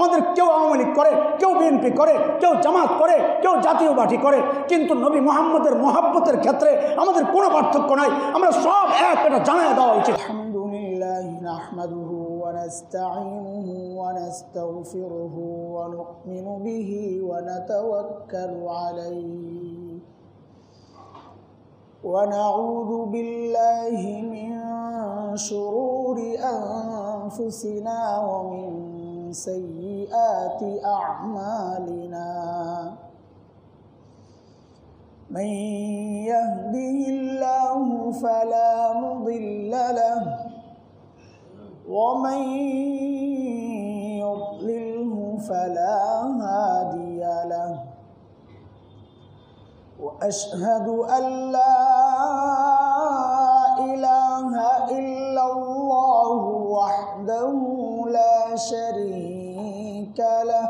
আমাদের কেউ আওয়ামী লীগ করে, কেউ বিএনপি করে, কেউ জামাত করে, কেউ জাতীয় পার্টি করে, কিন্তু নবী মুহাম্মদের মহব্বতের ক্ষেত্রে আমাদের কোনো পার্থক্য নাই। আমরা সব এক, এটা জানায় দেওয়া উচিত। আলহামদুলিল্লাহ নাহমাদুহু ওয়া নাস্তাঈনুহু ওয়া নাস্তাগফিরুহু ওয়া নু'মিনু বিহি ওয়া নাতাওয়াক্কালু আলাইহি ওয়া নাউযু বিল্লাহি মিন শুরুরি আনফুসিনা ওয়া মিন سيئات أعمالنا من يهده الله فلا مضل له ومن يضلله فلا هادي له وأشهد أن لا إله إلا الله وحده لا شريك له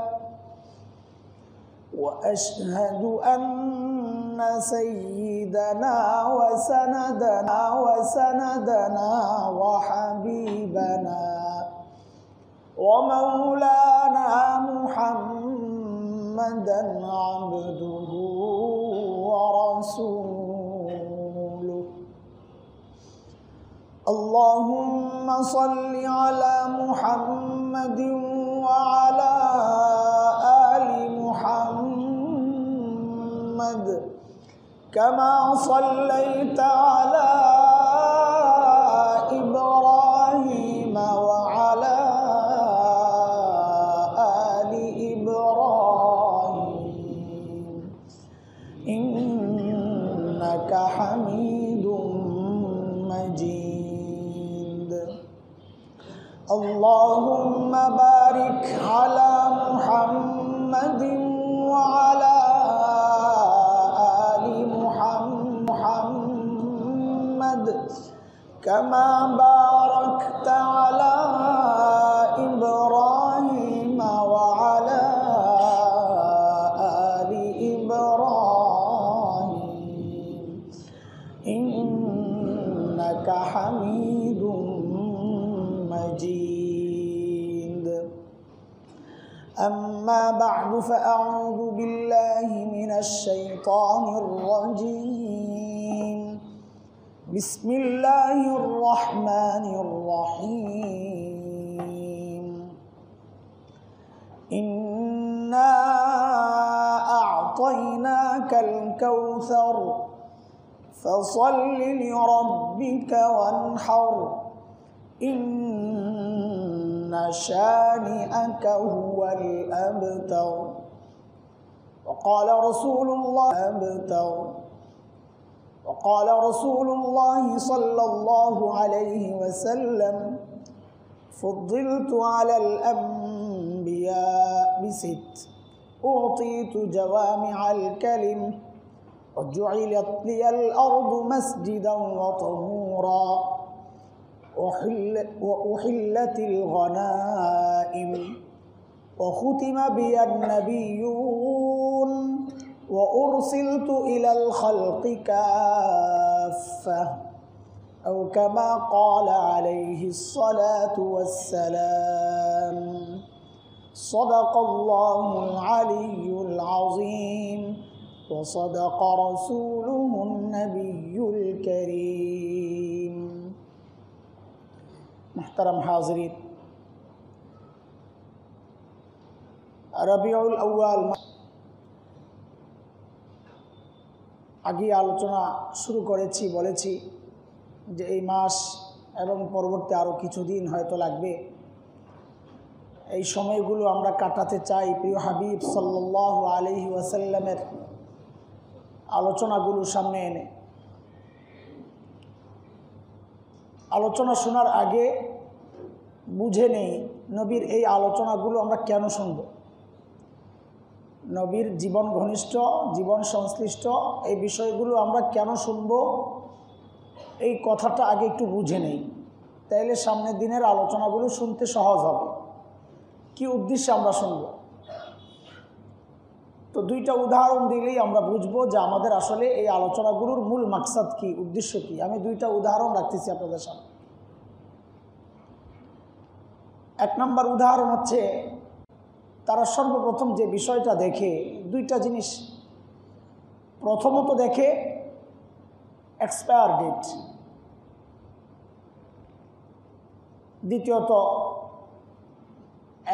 وأشهد أن سيدنا وسندنا وحبيبنا ومولانا محمدا عبده ورسوله اللهم صل على محمد وعلى آل محمد كما صليت على إبراهيم وعلى آل إبراهيم إنك حميد مجيد اللهم بارك على محمد وعلى آل محمد كما باركت على إبراهيم وعلى آل إبراهيم إنك حميد مجيد أما بعد فأعوذ بالله من الشيطان الرجيم بسم الله الرحمن الرحيم إنا أعطيناك الكوثر فصل لربك وانحر إن شانئك هو الأبتر وقال رسول الله صلى الله عليه وسلم فضلت على الأنبياء بست أعطيت جوامع الكلم وجعلت لي الأرض مسجدا وطهورا وأحلت الغنائم وختم بي النبيون وأرسلت إلى الخلق كافة أو كما قال عليه الصلاة والسلام صدق الله العلي العظيم وصدق رسوله النبي الكريم محترم حاضرين রবিউল আউয়াল আগে আলোচনা শুরু করেছি, বলেছি যে এই মাস এবং পরবর্তী আরও কিছুদিন হয়তো লাগবে। এই সময়গুলো আমরা কাটাতে চাই প্রিয় হাবিব সাল্লাল্লাহু আলাইহি ওয়াসাল্লামের আলোচনাগুলো সামনে এনে। আলোচনা শোনার আগে বুঝে নেই নবীর এই আলোচনাগুলো আমরা কেন শুনব। নবীর জীবন ঘনিষ্ঠ, জীবন সংশ্লিষ্ট এই বিষয়গুলো আমরা কেন শুনব, এই কথাটা আগে একটু বুঝে নেই, তাইলে সামনের দিনের আলোচনাগুলো শুনতে সহজ হবে। কি উদ্দেশ্যে আমরা শুনব, তো দুইটা উদাহরণ দিলেই আমরা বুঝবো যে আমাদের আসলে এই আলোচনাগুলোর মূল মাকসাদ কি, উদ্দেশ্য কি। আমি দুইটা উদাহরণ রাখতেছি আপনাদের সামনে। এক নম্বর উদাহরণ হচ্ছে তারা সর্বপ্রথম যে বিষয়টা দেখে দুইটা জিনিস। প্রথমত দেখে এক্সপায়ার ডেট, দ্বিতীয়ত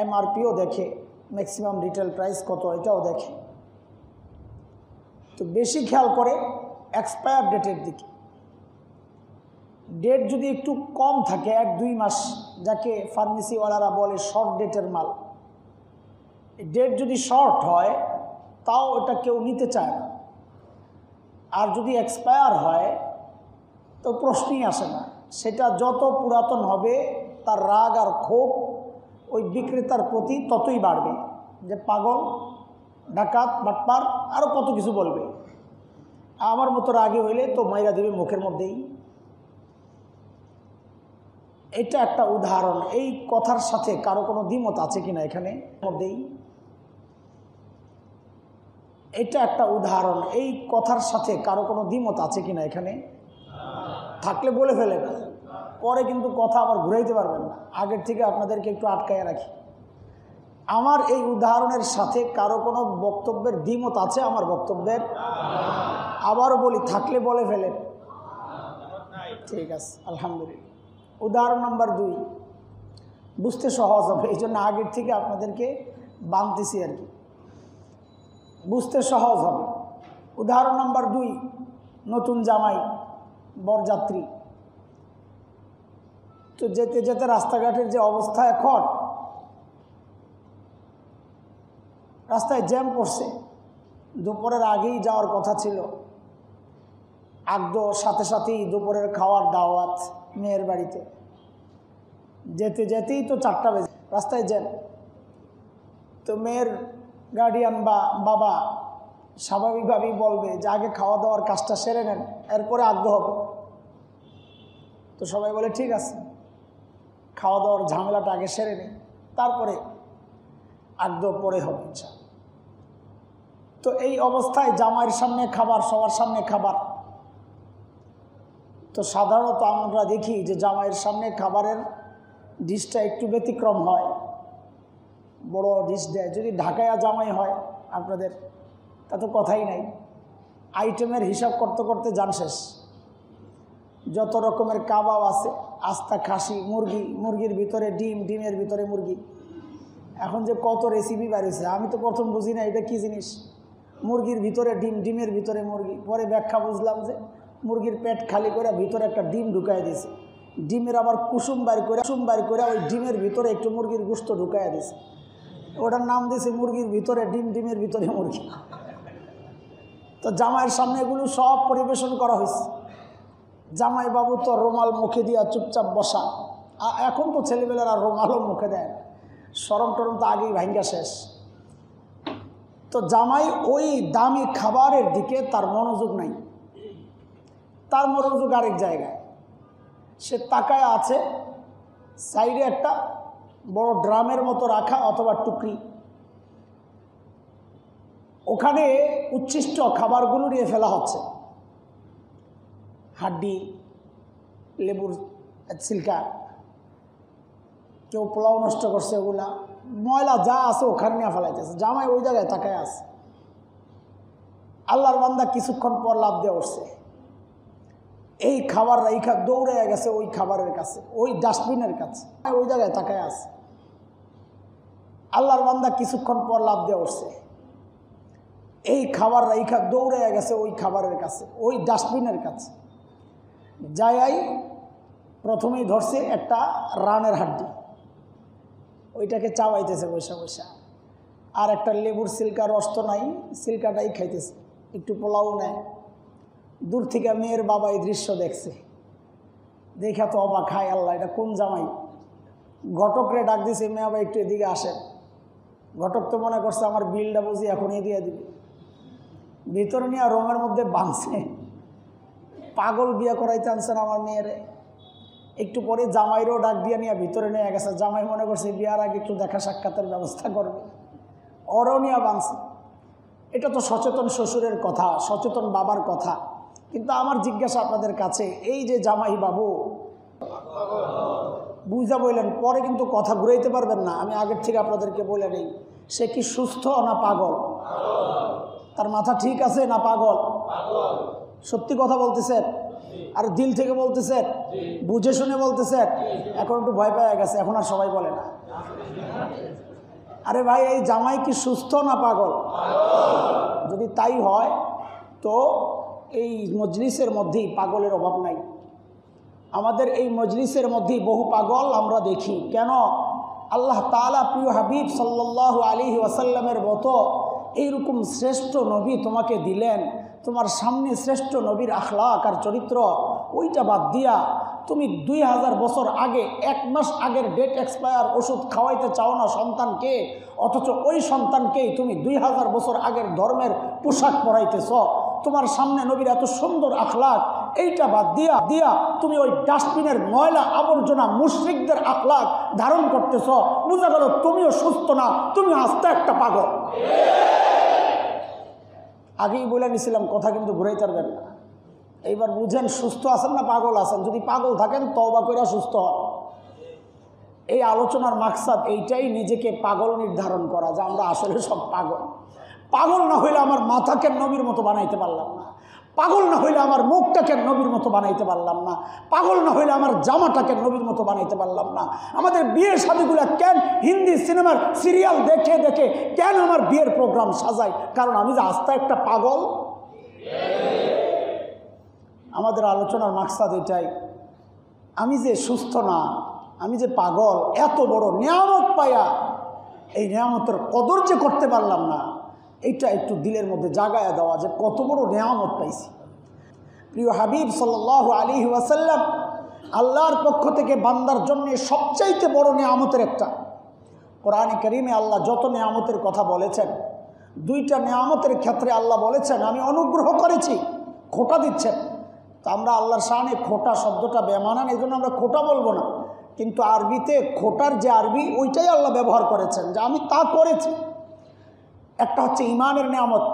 এমআরপিও দেখে, ম্যাক্সিমাম রিটেল প্রাইস কত এটাও দেখে। তো বেশি খেয়াল করে এক্সপায়ার ডেটের দিকে। ডেট যদি একটু কম থাকে 1-2 মাস, যাকে ফার্মেসিওয়ালারা বলে শর্ট ডেটের মাল, ডেট যদি শর্ট হয় তাও ওটা কেউ নিতে চায় না। আর যদি এক্সপায়ার হয় তো প্রশ্নই আসে না। সেটা যত পুরাতন হবে তার রাগ আর ক্ষোভ ওই বিক্রেতার প্রতি ততই বাড়বে, যে পাগল, ডাকাত, বাটপার, আরও কত কিছু বলবে। আমার মতো রাগে হইলে তো মাইরা দিবে মুখের মধ্যেই। এটা একটা উদাহরণ। এই কথার সাথে কারো কোনো দ্বিমত আছে কিনা এখানে মধ্যেই? এটা একটা উদাহরণ। এই কথার সাথে কারো কোনো দ্বিমত আছে কিনা এখানে? থাকলে বলে ফেলেন, পরে কিন্তু কথা আবার ঘুরাইতে পারবেন না। আগের থেকে আপনাদেরকে একটু আটকায় রাখি। আমার এই উদাহরণের সাথে কারো কোনো বক্তব্যের দ্বিমত আছে আমার বক্তব্যের? আবারও বলি, থাকলে বলে ফেলেন। ঠিক আছে, আলহামদুলিল্লাহ। উদাহরণ নাম্বার 2 বুঝতে সহজ হবে, এই জন্য আগের থেকে আপনাদেরকে বানতেছি আর কি, বুঝতে সহজ হবে। উদাহরণ নাম্বার 2, নতুন জামাই, বরযাত্রী। তো যেতে যেতে রাস্তাঘাটের যে অবস্থা এখন, রাস্তায় জ্যাম পড়ছে। দুপুরের আগেই যাওয়ার কথা ছিল, সাথে সাথেই দুপুরের খাওয়ার দাওয়াত মেয়ের বাড়িতে। যেতে যেতেই তো 4টা বেজে, রাস্তায় জ্যাম। তো মেয়ের গার্ডিয়ান বা বাবা স্বাভাবিকভাবেই বলবে যে আগে খাওয়া দাওয়ার কাজটা সেরে নেন, এরপরে হবে। তো সবাই বলে ঠিক আছে, খাওয়া দাওয়ার ঝামেলাটা আগে সেরে নেই, তারপরে পরে হবে ইনশাআল্লাহ। তো এই অবস্থায় জামাইয়ের সামনে খাবার, সবার সামনে খাবার। তো সাধারণত আমরা দেখি যে জামাইয়ের সামনে খাবারের ডিশটা একটু ব্যতিক্রম হয়, বড় ডিশ দেয়। যদি ঢাকায়া জামাই হয় আপনাদের, তা তো কথাই নাই। আইটেমের হিসাব করতে করতে জান শেষ। যত রকমের কাবাব আছে, আস্তা খাসি, মুরগি, মুরগির ভিতরে ডিম, ডিমের ভিতরে মুরগি। এখন যে কত রেসিপি বাড়িয়েছে, আমি তো প্রথম বুঝি না এটা কী জিনিস। মুরগির ভিতরে ডিম, ডিমের ভিতরে মুরগি। পরে ব্যাখ্যা বুঝলাম যে মুরগির পেট খালি করে ভিতরে একটা ডিম ঢুকাই দিয়েছে, ডিমের আবার কুসুম বাইর করে ওই ডিমের ভিতরে একটু মুরগির গোশত ঢুকাইয়া দিয়েছে। ওটার নাম দিয়েছে মুরগির ভিতরে ডিম, ডিমের ভিতরে মুরগি। তো জামাইয়ের সামনে এগুলো সব পরিবেশন করা হয়েছে। জামাই বাবু তো রুমাল মুখে দিয়া চুপচাপ বসা। এখন তো ছেলেমেয়েরা রুমালও মুখে দেয়, শরম টরম তো আগেই ভাঙ্গা শেষ। তো জামাই ওই দামি খাবারের দিকে তার মনোযোগ নাই, তার মনোযোগ আরেক জায়গায়। সে তাকায় আছে, সাইডে একটা বড় ড্রামের মতো রাখা অথবা টুকরি, ওখানে উচ্ছিষ্ট খাবারগুলো নিয়ে ফেলা হচ্ছে। হাড্ডি, লেবুর ছিলকা, কেউ পোলাও নষ্ট করছে, ওগুলা ময়লা যা আছে ওখানে নিয়ে ফেলাইতেছে। জামাই ওই জায়গায় তাকায় আছে। আল্লাহর বান্দা কিছুক্ষণ পর লাভ দিয়ে উঠছে। এই খাবার রাইখা দৌড়ে গেছে ওই খাবারের কাছে, ওই ডাস্টবিনের কাছে, ওই জায়গায় তাকায় আছে। আল্লাহর বান্দা কিছুক্ষণ পর লাভ দিয়ে উঠছে। এই খাবার রাইখা দৌড়ে গেছে ওই খাবারের কাছে, ওই ডাস্টবিনের কাছে। যাই প্রথমেই ধরছে একটা রানের হাড্ডি, ওইটাকে চাবাইতেছে বৈশা বৈশা। আর একটা লেবুর সিল্কা, রস তো নাই, সিল্কাটাই খাইতেছে। একটু পোলাও নেয়। দূর থেকে মেয়ের বাবা এই দৃশ্য দেখছে, দেখা তো অবাক, খায় আল্লাহ এটা কোন জামাই। ঘটকরে ডাক দিছে, মেয়ে বাবা একটু এদিকে আসেন। ঘটক তো মনে করছে আমার বিলটা বুঝি এখনই দিয়ে দিবে। ভিতরে নিয়ে রোমের মধ্যে বাঁধছে। পাগল বিয়ে করাইতে আনছেন আমার মেয়েরে। একটু পরে জামাইরও ডাক দিয়ে নিয়ে ভিতরে নিয়ে গেছে। জামাই মনে করছে বিয়ার আগে একটু দেখা সাক্ষাতের ব্যবস্থা করবে, ওরও নিয়ে বাঁধছে। এটা তো সচেতন শ্বশুরের কথা, সচেতন বাবার কথা। কিন্তু আমার জিজ্ঞাসা আপনাদের কাছে, এই যে জামাই বাবু বুঝা বললেন, পরে কিন্তু কথা ঘুরাইতে পারবেন না। আমি আগের থেকে আপনাদেরকে বলে নেই, সে কি সুস্থ না পাগল? তার মাথা ঠিক আছে না পাগল? সত্যি কথা বলতেছেন আর দিল থেকে বলতেছেন, বুঝে শুনে বলতেছেন? এখন একটু ভয় পেয়ে গেছে, এখন আর সবাই বলে না। আরে ভাই, এই জামাই কি সুস্থ না পাগল? যদি তাই হয় তো এই মজলিসের মধ্যেই পাগলের অভাব নাই। আমাদের এই মজলিসের মধ্যেই বহু পাগল আমরা দেখি। কেন? আল্লাহ তাআলা প্রিয় হাবিব সাল্লাল্লাহু আলাইহি ওয়াসাল্লামের মতো এইরকম শ্রেষ্ঠ নবী তোমাকে দিলেন, তোমার সামনে শ্রেষ্ঠ নবীর আখলাক আর চরিত্র, ওইটা বাদ দিয়া তুমি 2000 বছর আগে 1 মাস আগের ডেট এক্সপায়ার ওষুধ খাওয়াইতে চাও না সন্তানকে, অথচ ওই সন্তানকেই তুমি 2000 বছর আগের ধর্মের পোশাক পরাইতেছ। তোমার সামনে নবীর এত সুন্দর আখলাক, এইটা বাদ দিয়া তুমি ওই ডাস্টবিনের ময়লা আবর্জনা মুশরিকদের আখলাক ধারণ করতেছ। বুঝা গেল তুমিও সুস্থ না, তুমি আস্তে একটা পাগল। আগেই বলে নিছিলাম, কথা কিন্তু ঘুরাইতে পারবেন না। এইবার বুঝেন সুস্থ আছেন না পাগল আছেন। যদি পাগল থাকেন তওবা করে সুস্থ হন। এই আলোচনার মাকসাদ এইটাই, নিজেকে পাগল নির্ধারণ করা, যে আমরা আসলে সব পাগল। পাগল না হইলে আমার মাথাকে নবীর মতো বানাইতে পারলাম না, পাগল না হইলে আমার মুখটাকে নবীর মতো বানাইতে পারলাম না, পাগল না হইলে আমার জামাটাকে নবীর মতো বানাইতে পারলাম না। আমাদের বিয়ের শাদীগুলো কেন হিন্দি সিনেমার সিরিয়াল দেখে দেখে কেন আমার বিয়ের প্রোগ্রাম সাজাই? কারণ আমি যে আস্তে একটা পাগল। আমাদের আলোচনার মাকসাদ এটাই, আমি যে সুস্থ না, আমি যে পাগল। এত বড় নিয়ামত পাইয়া এই নিয়ামতের কদর যে করতে পারলাম না, এইটা একটু দিলের মধ্যে জাগায়া দেওয়া, যে কত বড় নিয়ামত পাইছি। প্রিয় হাবিব সাল্লাল্লাহু আলাইহি ওয়াসাল্লাম আল্লাহর পক্ষ থেকে বান্দার জন্য সবচাইতে বড় নিয়ামতের একটা। কোরআনে কারীমে আল্লাহ যত নিয়ামতের কথা বলেছেন, 2টা নিয়ামতের ক্ষেত্রে আল্লাহ বলেছেন আমি অনুগ্রহ করেছি, খোটা দিচ্ছেন। তা আমরা আল্লাহর শানে খোটা শব্দটা বেমানান, এই জন্য আমরা খোটা বলবো না, কিন্তু আরবিতে খোটার যে আরবি ওইটাই আল্লাহ ব্যবহার করেছেন, যে আমি তা করেছি। একটা হচ্ছে ঈমানের নিয়ামত,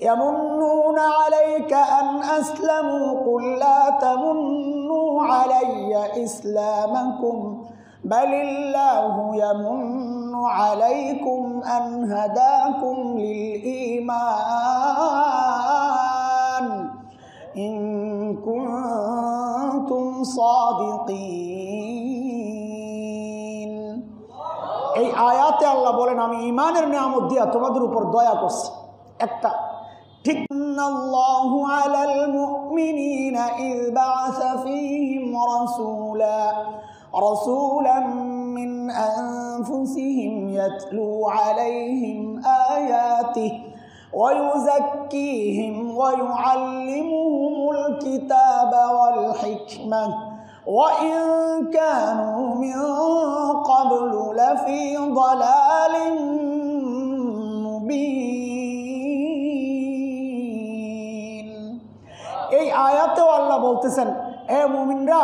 ইয়ামুন্নুনা আলাইকা আন আসলামু কুল লা তামুন্নু আলাইয়া ইসলামাকুম বালিল্লাহু ইয়ামুন্নু আলাইকুম আন হাদাকুম লিল ঈমান ইন কুনতুম সাদিকিন। এই আয়াতে আল্লাহ বলেন আমি ঈমানের নিয়ামত দিয়া তোমাদের উপর দয়া করছি। একটা ঠিক, আল্লাহু আলাল মুমিনিনা ইয বা'আসা ফীহিম রাসূলান মিন আনফুসিহিম ইয়াতলু আলাইহিম আয়াতিহি ওয়া ইউযাক্কিহিম ওয়া ইউআল্লিমুহুমুল কিতাবা ওয়াল হিকমাহ وَإِن كَانُوا مِن قَبْلُ لَفِي ضَلَالٍ مُبِينٍ। এই আয়াতেও আল্লাহ বলতেছেন, এ মুমিনরা,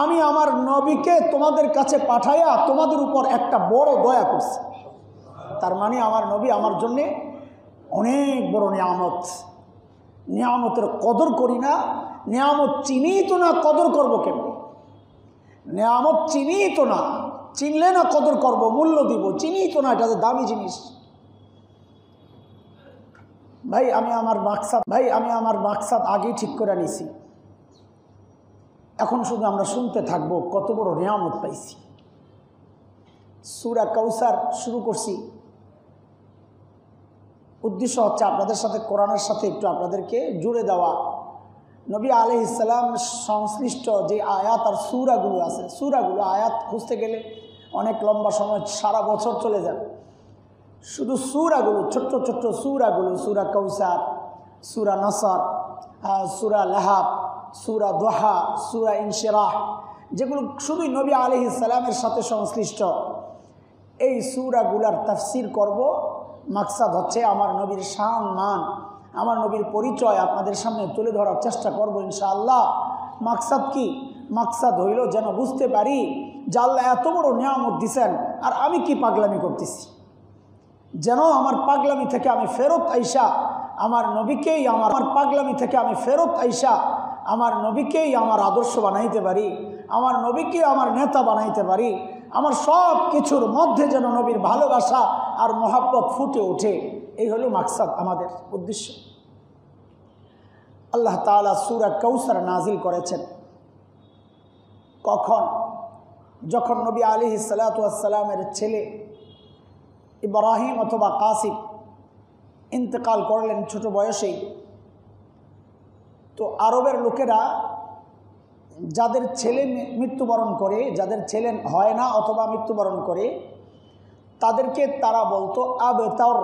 আমি আমার নবীকে তোমাদের কাছে পাঠাইয়া তোমাদের উপর একটা বড় দয়া করছি। তার মানে আমার নবী আমার জন্যে অনেক বড় নিয়ামত। নিয়ামতের কদর করি না, নিয়ামত চিনি তো না, কদর করবো কেমনি? নিয়ামত চিনি তো না, চিনলে না কদর করব, মূল্য দিব। চিনি তো না, এটা যে দামি জিনিস। ভাই আমি আমার মাকসাদ আগেই ঠিক করে নিছি। এখন শুধু আমরা শুনতে থাকবো কত বড় নিয়ামত পাইছি। সূরা কাউসার শুরু করছি, উদ্দেশ্য হচ্ছে আপনাদের সাথে কোরআনের সাথে একটু আপনাদেরকে জুড়ে দেওয়া। নবী আলাইহিস সালাম সংশ্লিষ্ট যে আয়াত আর সূরাগুলো আছে, সূরাগুলো আয়াত খুঁজতে গেলে অনেক লম্বা সময়, সারা বছর চলে যাবে। শুধু সূরাগুলো, ছোট্ট ছোট্ট সূরাগুলো, সূরা কাউসার, সূরা নাসর, সূরা লাহাব, সূরা দোহা, সূরা ইনশিরাহ, যেগুলো শুধুই নবী আলাইহিস সালামের সাথে সংশ্লিষ্ট, এই সূরাগুলার তাফসীর করব। মাকসাদ হচ্ছে আমার নবীর শান মান, আমার নবীর পরিচয় আপনাদের সামনে তুলে ধরার চেষ্টা করব ইনশাআল্লাহ। মাকসাদ কি? মাকসাদ হইল যেন বুঝতে পারি যে আল্লাহ এত বড় নিয়ামত দিছেন আর আমি কি পাগলামি করতেছি। যেন আমার পাগলামি থেকে আমি ফেরত আইসা আমার নবীকেই আমার আদর্শ বানাইতে পারি। আমার নবীকে আমার নেতা বানাইতে পারি, আমার সব কিছুর মধ্যে যেন নবীর ভালোবাসা আর মহাব্বত ফুটে ওঠে। এই হলো মাকসাদ, আমাদের উদ্দেশ্য। আল্লাহ তাআলা সূরা কাউসার নাজিল করেছেন কখন? যখন নবী আলাইহিস সালাতু ওয়াস সালামের ছেলে ইব্রাহিম অথবা কাসিম ইন্তেকাল করলেন ছোট বয়সেই। তো আরবের লোকেরা যাদের ছেলে মৃত্যুবরণ করে, যাদের ছেলে হয় না অথবা মৃত্যুবরণ করে, তাদেরকে তারা বলতো আবতার।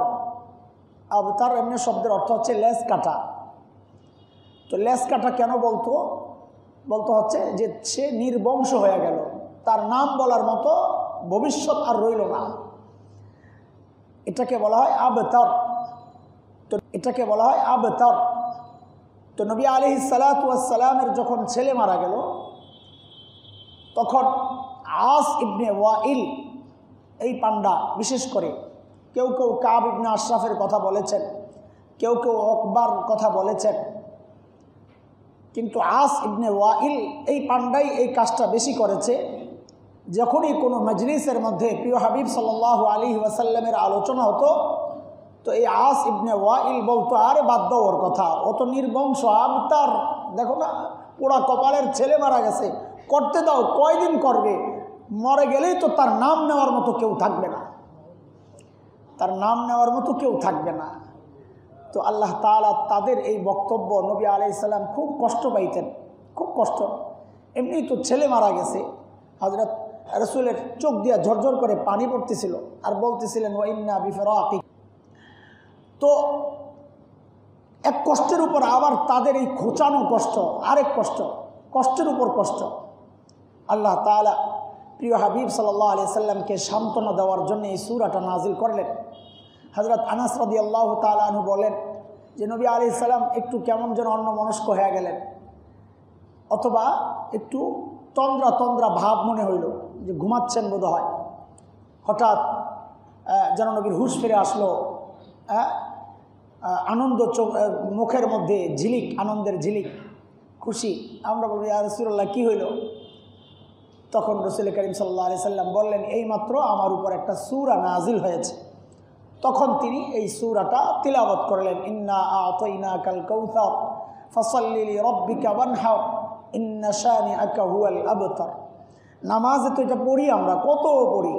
আবতার এমনি শব্দের অর্থ হচ্ছে লেজ কাটা। তো লেজ কাটা কেন বলতো? বলতো হচ্ছে যে সে নির্বংশ হয়ে গেল, তার নাম বলার মতো ভবিষ্যৎ আর রইল না। এটাকে বলা হয় আবতার। তো এটাকে বলা হয় আবতার। তো নবী আলাইহিস সালাতু ওয়াস সালামের যখন ছেলে মারা গেল, তখন আস ইবনে ওয়াইল এই পান্ডা, বিশেষ করে কেউ কেউ কাব ইবনে আশরাফের কথা বলেছেন, কেউ কেউ উকবার কথা বলেছেন, কিন্তু আস ইবনে ওয়াইল এই পান্ডাই এই কাজটা বেশি করেছে। যখনই কোনো মজলিসের মধ্যে প্রিয় হাবিব সাল্লাল্লাহু আলাইহি ওয়াসাল্লামের আলোচনা হতো, তো এই আস ইবনে ওয়াইল বলতো, আরে বাদ দাও ওর কথা, ও তো নির্বংশ আবতার, দেখো না পোড়া কপালের ছেলে মারা গেছে, করতে দাও, কয়দিন করবে, মরে গেলেই তো তার নাম নেওয়ার মতো কেউ থাকবে না, তার নাম নেওয়ার মতো কেউ থাকবে না। তো আল্লাহ তাআলা তাদের এই বক্তব্য, নবী আলাইহিস সালাম খুব কষ্ট পাইতেন, খুব কষ্ট। এমনি তো ছেলে মারা গেছে, হযরত রাসূলের চোখ দিয়ে ঝরঝর করে পানি পড়তেছিল, আর বলতেছিলেন ওয়া ইন্না বিফিরাকি। তো এক কষ্টের উপর আবার তাদের এই খোঁচানো কষ্ট, আরেক কষ্ট, কষ্টের উপর কষ্ট। আল্লাহ তাআলা প্রিয় হাবিব সাল্লাল্লাহু আলাইহি সাল্লামকে সান্ত্বনা দেওয়ার জন্য এই সূরাটা নাজিল করলেন। হযরত আনাস রাদিয়াল্লাহু তাআলা আনহু বলেন যে নবী আলাইহিস সালাম একটু কেমন যেন অন্যমনস্ক হয়ে গেলেন, অথবা একটু তন্দ্রা তন্দ্রা ভাব মনে হইল, যে ঘুমাচ্ছেন বোধ হয়। হঠাৎ যেন নবীর হুঁশ ফিরে আসলো, আনন্দ মুখের মধ্যে ঝিলিক, আনন্দের ঝিলিক, খুশি। আমরা বলবো ইয়া রাসূলুল্লাহ কী হইল? তখন রাসূল করিম সাল্লাল্লাহু আলাইহি সাল্লাম বললেন, এইমাত্র আমার উপর একটা সূরা নাজিল হয়েছে। তখন তিনি এই সূরাটা তিলাওয়াত করলেন, ইন্না আ'তাইনাকাল কাউসার ফাসাল্লি লিরাব্বিকা ওয়ানহার ইন্না শানিআকা হুয়াল আবতার। নামাজে তো এটা পড়ি, আমরা কত পড়ি,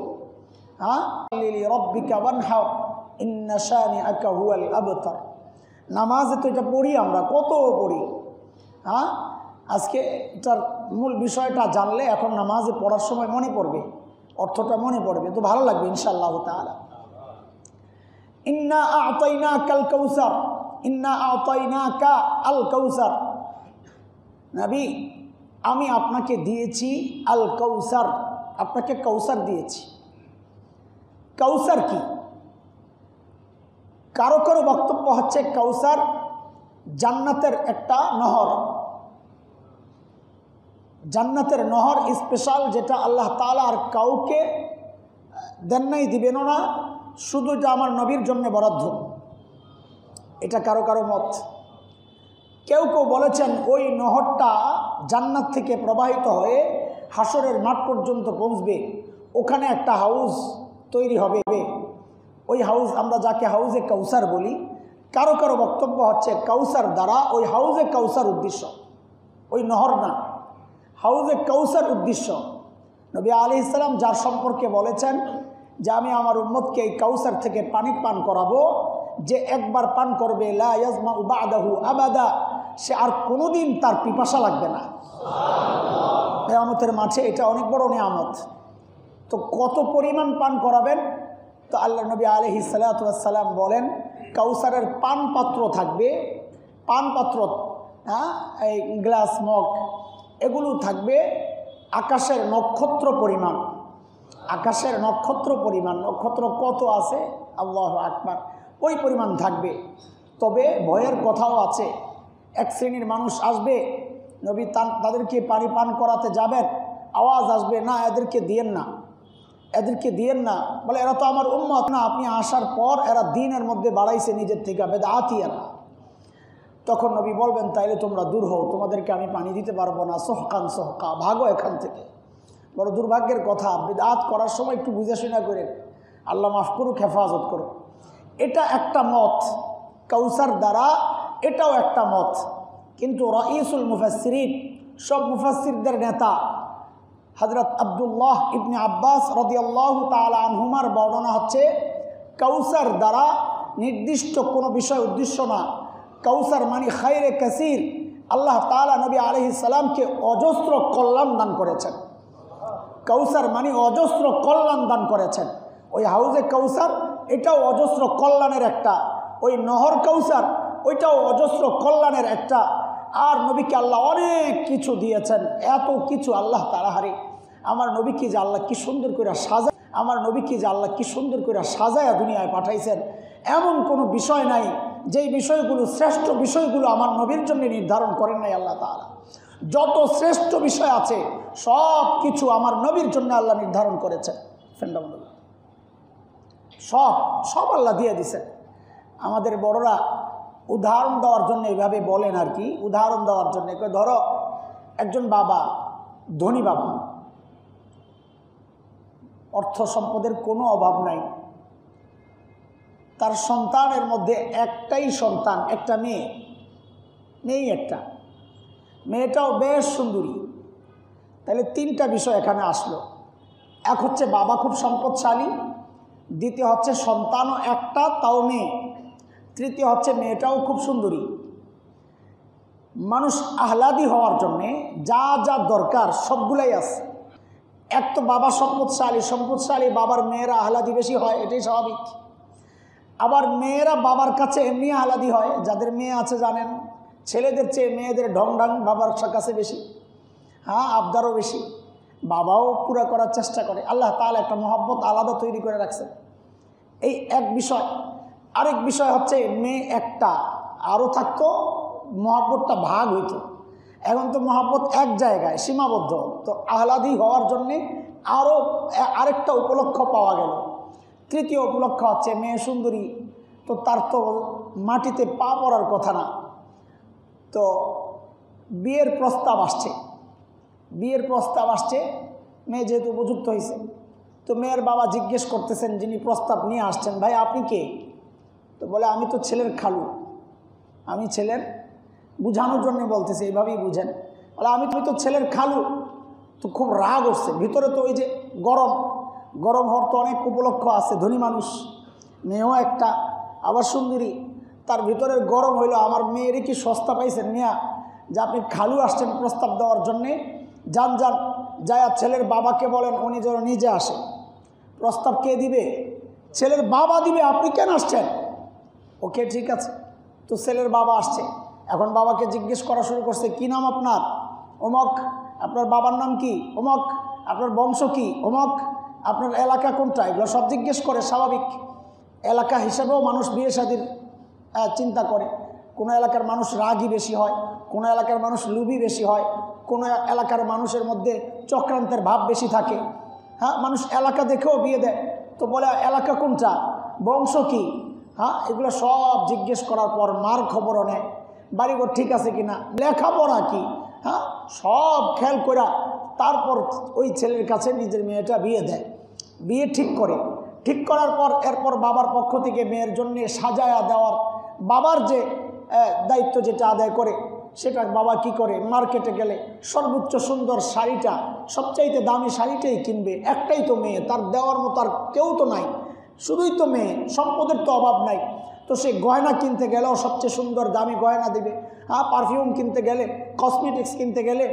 হ্যাঁ, লিরাব্বিকা ওয়ানহার ইন্না শানিআকা হুয়াল আবতার। নামাজে তো এটা পড়ি, আমরা কত পড়ি, হ্যাঁ। আজকে এটার মূল বিষয়টা জানলে এখন নামাজে পড়ার সময় মনে পড়বে, অর্থটা মনে পড়বে, তো ভালো লাগবে ইনশাআল্লাহ তাআলা। ইন্না আ'তাইনাকাল কাউসার, ইন্না আ'তাইনাকা আল কাউসার। নবী, আমি আপনাকে দিয়েছি আল কাউসার, আপনাকে কাউসার দিয়েছি। কাউসার কি? কারো কারো বক্তব্য হচ্ছে কাউসার জান্নাতের একটা নহর, জান্নাতের নহর স্পেশাল, যেটা আল্লাহ তাআলা আর কাউকে দেন নাই, দিবেনও না, শুধু যা আমার নবীর জন্য বরাদ্দ। এটা কারো কারো মত। কেউ কেউ বলেছেন ওই নহরটা জান্নাত থেকে প্রবাহিত হয়ে হাসরের মাঠ পর্যন্ত পৌঁছবে, ওখানে একটা হাউস তৈরি হবে, ওই হাউস আমরা যাকে হাউজে কাউসার বলি। কারো কারো বক্তব্য হচ্ছে কাউসার দ্বারা ওই হাউজে কাউসার উদ্দেশ্য, ওই নহর না, হাউজে কাউসার উদ্দেশ্য। নবী আলাইহিস সালাম যার সম্পর্কে বলেছেন যে আমি আমার উম্মতকে এই কাউসার থেকে পানি পান করাবো, যে একবার পান করবে লা ইয়াজমাউ বা'দাহু আবাদা, সে আর কোনোদিন তার পিপাসা লাগবে না। কিয়ামতের মাঠে এটা অনেক বড় নিয়ামত। তো কত পরিমাণ পান করাবেন? তো আল্লাহ নবী আলাইহিস সালাতু ওয়াস সালাম বলেন, কাউসারের পান পাত্র থাকবে, পান পাত্র, হ্যাঁ, এই গ্লাস, মগ, এগুলো থাকবে আকাশের নক্ষত্র পরিমাণ, আকাশের নক্ষত্র পরিমাণ। নক্ষত্র কত আছে, আল্লাহু আকবার, ওই পরিমাণ থাকবে। তবে ভয়ের কথাও আছে। এক শ্রেণীর মানুষ আসবে, নবী তাদেরকে পানি পান করাতে যাবেন, আওয়াজ আসবে, না এদেরকে দিয়েন না, এদেরকে দিয়েন না। বলে এরা তো আমার উম্মত না, আপনি আসার পর এরা দিনের মধ্যে বাড়াইছে নিজের থেকে, বেদাতি এরা। তখন নবী বলবেন তাইলে তোমরা দূর হও, তোমাদেরকে আমি পানি দিতে পারবো না, সোহকান সোহকা, ভাগো এখান থেকে। বড় দুর্ভাগ্যের কথা, বিদআত করার সময় একটু বুঝাশোনা করেন, আল্লাহ মাফ করুক, হেফাজত করুক। এটা একটা মত কাউসার দ্বারা, এটাও একটা মত, কিন্তু রাইসুল মুফাসসিরিন, সব মুফাসসিরদের নেতা হযরত আব্দুল্লাহ ইবনে আব্বাস রাদিয়াল্লাহু তাআলা আনহুমার বর্ণনা হচ্ছে, কাউসার দ্বারা নির্দিষ্ট কোনো বিষয় উদ্দেশ্য না, কাউসার মানে খায়রে কাসির। আল্লাহ তাআলা নবী আলাইহিস সালামকে অজস্র কল্যাণ দান করেছেন। কাউসার মানে অজস্র কল্যাণ দান করেছেন। ওই হাউজে কাউসার এটাও অজস্র কল্যাণের একটা, ওই নহর কাউসার ওইটাও অজস্র কল্যাণের একটা। আর নবীকে আল্লাহ অনেক কিছু দিয়েছেন, এত কিছু আল্লাহ তাআলা হারে আমার নবীকে যে আল্লাহ কি সুন্দর করে সাজা, আমার নবীকে যে আল্লাহ কি সুন্দর করে সাজায়া দুনিয়ায় পাঠাইছেন, এমন কোনো বিষয় নাই যেই বিষয়গুলো, শ্রেষ্ঠ বিষয়গুলো আমার নবীর জন্য নির্ধারণ করেন নাই আল্লাহ তাআলা। যত শ্রেষ্ঠ বিষয় আছে সব কিছু আমার নবীর জন্য আল্লাহ নির্ধারণ করেছেন। সব সব আল্লাহ দিয়ে দিছেন। আমাদের বড়রা উদাহরণ দেওয়ার জন্য এইভাবে বলেন আর কি, উদাহরণ দেওয়ার জন্য, ধরো একজন বাবা, ধনী বাবা, অর্থ সম্পদের কোনো অভাব নাই, তার সন্তানের মধ্যে একটাই সন্তান, একটা মেয়ে, মেয়েই একটা, মেয়েটাও বেশ সুন্দরী। তাহলে তিনটা বিষয় এখানে আসলো। এক হচ্ছে বাবা খুব সম্পদশালী, দ্বিতীয় হচ্ছে সন্তানও একটা তাও মেয়ে, তৃতীয় হচ্ছে মেয়েটাও খুব সুন্দরী। মানুষ আহ্লাদি হওয়ার জন্যে যা যা দরকার সবগুলাই আছে। এক তো বাবা সম্পদশালী বাবার মেয়েরা আহ্লাদি বেশি হয়, এটাই স্বাভাবিক। আবার মেয়েরা বাবার কাছে এমনি আহ্লাদি হয়, যাদের মেয়ে আছে জানেন, ছেলেদের চেয়ে মেয়েদের ঢং ঢং বাবার কাছে বেশি, হ্যাঁ আবদারও বেশি, বাবাও পুরা করার চেষ্টা করে। আল্লাহ তাআলা একটা মহব্বত আলাদা তৈরি করে রাখছেন, এই এক বিষয়। আরেক বিষয় হচ্ছে মেয়ে একটা, আরও থাকতো মহব্বতটা ভাগ হইতো, এখন তো মহব্বত এক জায়গায় সীমাবদ্ধ, তো আহ্লাদি হওয়ার জন্যে আরও আরেকটা উপলক্ষ পাওয়া গেল। তৃতীয় উপলক্ষ হচ্ছে মেয়ে সুন্দরী, তো তার তো মাটিতে পা পড়ার কথা না, তো বিয়ের প্রস্তাব আসছে, মেয়ে যেহেতু উপযুক্ত হয়েছে, তো মেয়ের বাবা জিজ্ঞেস করতেছেন যিনি প্রস্তাব নিয়ে আসছেন, ভাই আপনি কে? তো বলে আমি তো ছেলের খালু, আমি ছেলের, বুঝানোর জন্য বলতেছে, এইভাবেই বুঝেন, বলে আমি তো ছেলের খালু। তো খুব রাগ হচ্ছে ভিতরে, তো ওই যে গরম হওয়ার তো অনেক উপলক্ষ আছে, ধনী মানুষ, মেয়েও একটা, আবার সুন্দরী, তার ভিতরের গরম হইল, আমার মেয়েরই কি সস্তা পাইছেন মিয়া যে আপনি খালু আসছেন প্রস্তাব দেওয়ার জন্যে? যান যায় ছেলের বাবাকে বলেন উনি যেন নিজে আসে। প্রস্তাব কে দিবে? ছেলের বাবা দিবে, আপনি কেন আসছেন? ওকে ঠিক আছে। তো ছেলের বাবা আসছে, এখন বাবাকে জিজ্ঞেস করা শুরু করছে, কি নাম আপনার? অমক। আপনার বাবার নাম কি? অমক। আপনার বংশ কি? অমক। আপনার এলাকা কোনটা? এগুলো সব জিজ্ঞেস করে, স্বাভাবিক। এলাকা হিসাবেও মানুষ বিয়ে শাদীর চিন্তা করে। কোনো এলাকার মানুষ রাগী বেশি হয়, কোনো এলাকার মানুষ লুবি বেশি হয়, কোনো এলাকার মানুষের মধ্যে চক্রান্তের ভাব বেশি থাকে। হ্যাঁ, মানুষ এলাকা দেখেও বিয়ে দেয়। তো বলে এলাকা কোনটা, বংশ কি, হ্যাঁ, এগুলো সব জিজ্ঞেস করার পর মার খবরও নেয়, বাড়িঘর ঠিক আছে কিনা, লেখাপড়া কি, হ্যাঁ, সব খেয়াল করে তারপর ওই ছেলের কাছে নিজের মেয়েটা বিয়ে দেয়। বিয়ে ঠিক করে, ঠিক করার পর এরপর বাবার পক্ষ থেকে মেয়ের জন্যে সাজায়া দেওয়ার বাবার যে দায়িত্ব যেটা আদায় করে, সেটা বাবা কি করে, মার্কেটে গেলে সর্বোচ্চ সুন্দর শাড়িটা, সবচাইতে দামি শাড়িটাই কিনবে। একটাই তো মেয়ে, তার দেওয়ার মতো আর কেউ তো নাই, শুধুই তো মেয়ে, সম্পদের তো অভাব নাই। তো সে গয়না কিনতে গেলেও সবচেয়ে সুন্দর দামি গয়না দিবে। হ্যাঁ, পারফিউম কিনতে গেলে, কসমেটিক্স কিনতে গেলে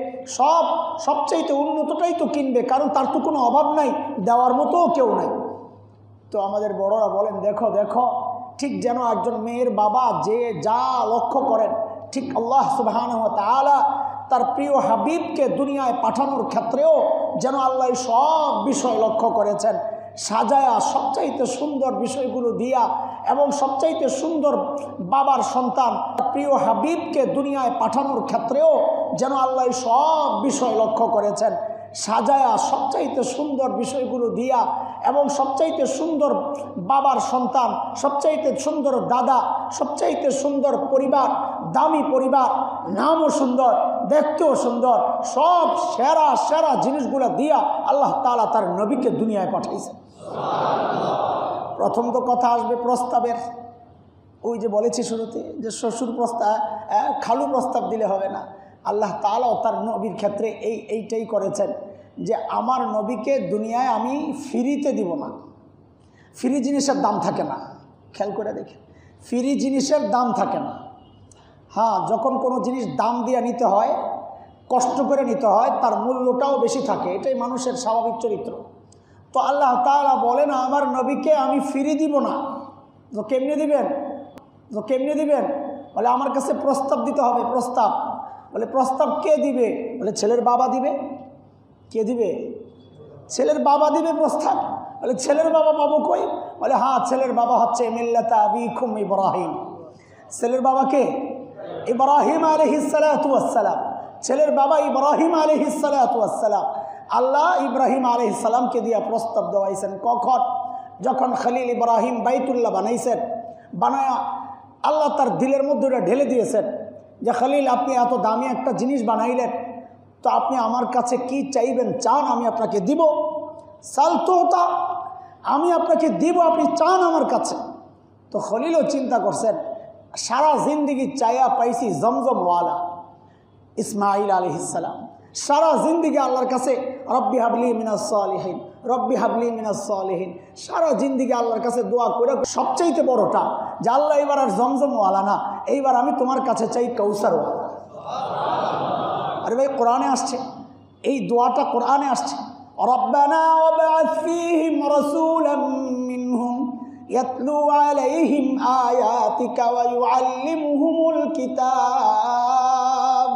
সবচাইতে উন্নতটাই তো কিনবে, কারণ তার তো কোনো অভাব নাই, দেওয়ার মতোও কেউ নাই। তো আমাদের বড়রা বলেন, দেখো ঠিক যেন একজন মেয়ের বাবা যে যা লক্ষ্য করেন, ঠিক আল্লাহ সুবহানাহু ওয়া তাআলা তার প্রিয় হাবিবকে দুনিয়ায় পাঠানোর ক্ষেত্রেও যেন আল্লাহ সব বিষয় লক্ষ্য করেছেন, সাজায়া সবচাইতে সুন্দর বিষয়গুলো দিয়া, এবং সবচাইতে সুন্দর বাবার সন্তান প্রিয় হাবিবকে দুনিয়ায় পাঠানোর ক্ষেত্রেও যেন আল্লাহ সব বিষয় লক্ষ্য করেছেন, সাজায়া সবচাইতে সুন্দর বিষয়গুলো দিয়া এবং সবচাইতে সুন্দর বাবার সন্তান, সবচাইতে সুন্দর দাদা, সবচাইতে সুন্দর পরিবার, দামি পরিবার, নামও সুন্দর, দেখতেও সুন্দর, সব সেরা সেরা জিনিসগুলো দিয়া আল্লাহ তাআলা তার নবীকে দুনিয়ায় পাঠাইছেন। প্রথম তো কথা আসবে প্রস্তাবের। ওই যে বলেছি শুরুতে যে শ্বশুর প্রস্তাব, খালু প্রস্তাব দিলে হবে না। আল্লাহ তাআলাও তার নবীর ক্ষেত্রে এইটাই করেছেন যে আমার নবীকে দুনিয়ায় আমি ফ্রিতে দিব না। ফ্রি জিনিসের দাম থাকে না, খেয়াল করে দেখে, ফ্রি জিনিসের দাম থাকে না। হ্যাঁ, যখন কোনো জিনিস দাম দিয়ে নিতে হয়, কষ্ট করে নিতে হয়, তার মূল্যটাও বেশি থাকে, এটাই মানুষের স্বাভাবিক চরিত্র। তো আল্লাহ তাআলা বলেন আমার নবীকে আমি ফ্রি দিব না। তো কেমনে দিবেন? বলে আমার কাছে প্রস্তাব দিতে হবে। প্রস্তাব বলে প্রস্তাব কে দিবে? বলে ছেলের বাবা দিবে। কে দিবে? ছেলের বাবা দিবে প্রস্তাব। বলে ছেলের বাবা পাবো কই? বলে হ্যাঁ, ছেলের বাবা হচ্ছে মিল্লাতা আবিকুম ইব্রাহিম। ছেলের বাবা কে? ইব্রাহিম আলাইহিস সালাতু ওয়াস সালাম। ছেলের বাবা ইব্রাহিম আলাইহিস সালাতু ওয়াস সালাম। আল্লাহ ইব্রাহিম আলাইহিস সালামকে দিয়া প্রস্তাব দেওয়াইছেন। কখন? যখন খলিল ইব্রাহিম বাইতুল্লাহ বানাইছেন, বানায়া আল্লাহ তার দিলের মধ্যে ওটা ঢেলে দিয়েছেন যে খলিল আপনি এত দামি একটা জিনিস বানাইলেন, তো আপনি আমার কাছে কি চাইবেন? চান আমি আপনাকে দিব। সালতোতা, আমি আপনাকে দিব, আপনি চান আমার কাছে। তো খলিলও চিন্তা করছেন, সারা জিন্দিগি চাইয়া পাইছি জমজমওয়ালা ইসমাইল আলাইহিস সালাম। সারা জিন্দিগি আল্লাহর কাছে রব্বি হাবলি মিনাস সালিহিন, রব্বি হাবলি মিনাস সালিহিন, সারা জিন্দিগি আল্লাহর কাছে দোয়া করে সবচাইতে বড়টা যে আল্লাহ এবার আর জমজমওয়ালা না, এইবার আমি তোমার কাছে চাই কৌসারওয়ালা। আরে ভাই, কোরআনে আসছে, এই দোয়াটা কোরআনে আসছে। রব্বানা ওয়াবআথ ফীহিম রাসূলাম মিনহুম ইয়াতলু আলাইহিম আয়াতিকা ওয়া ইউআল্লিমুহুমুল কিতাব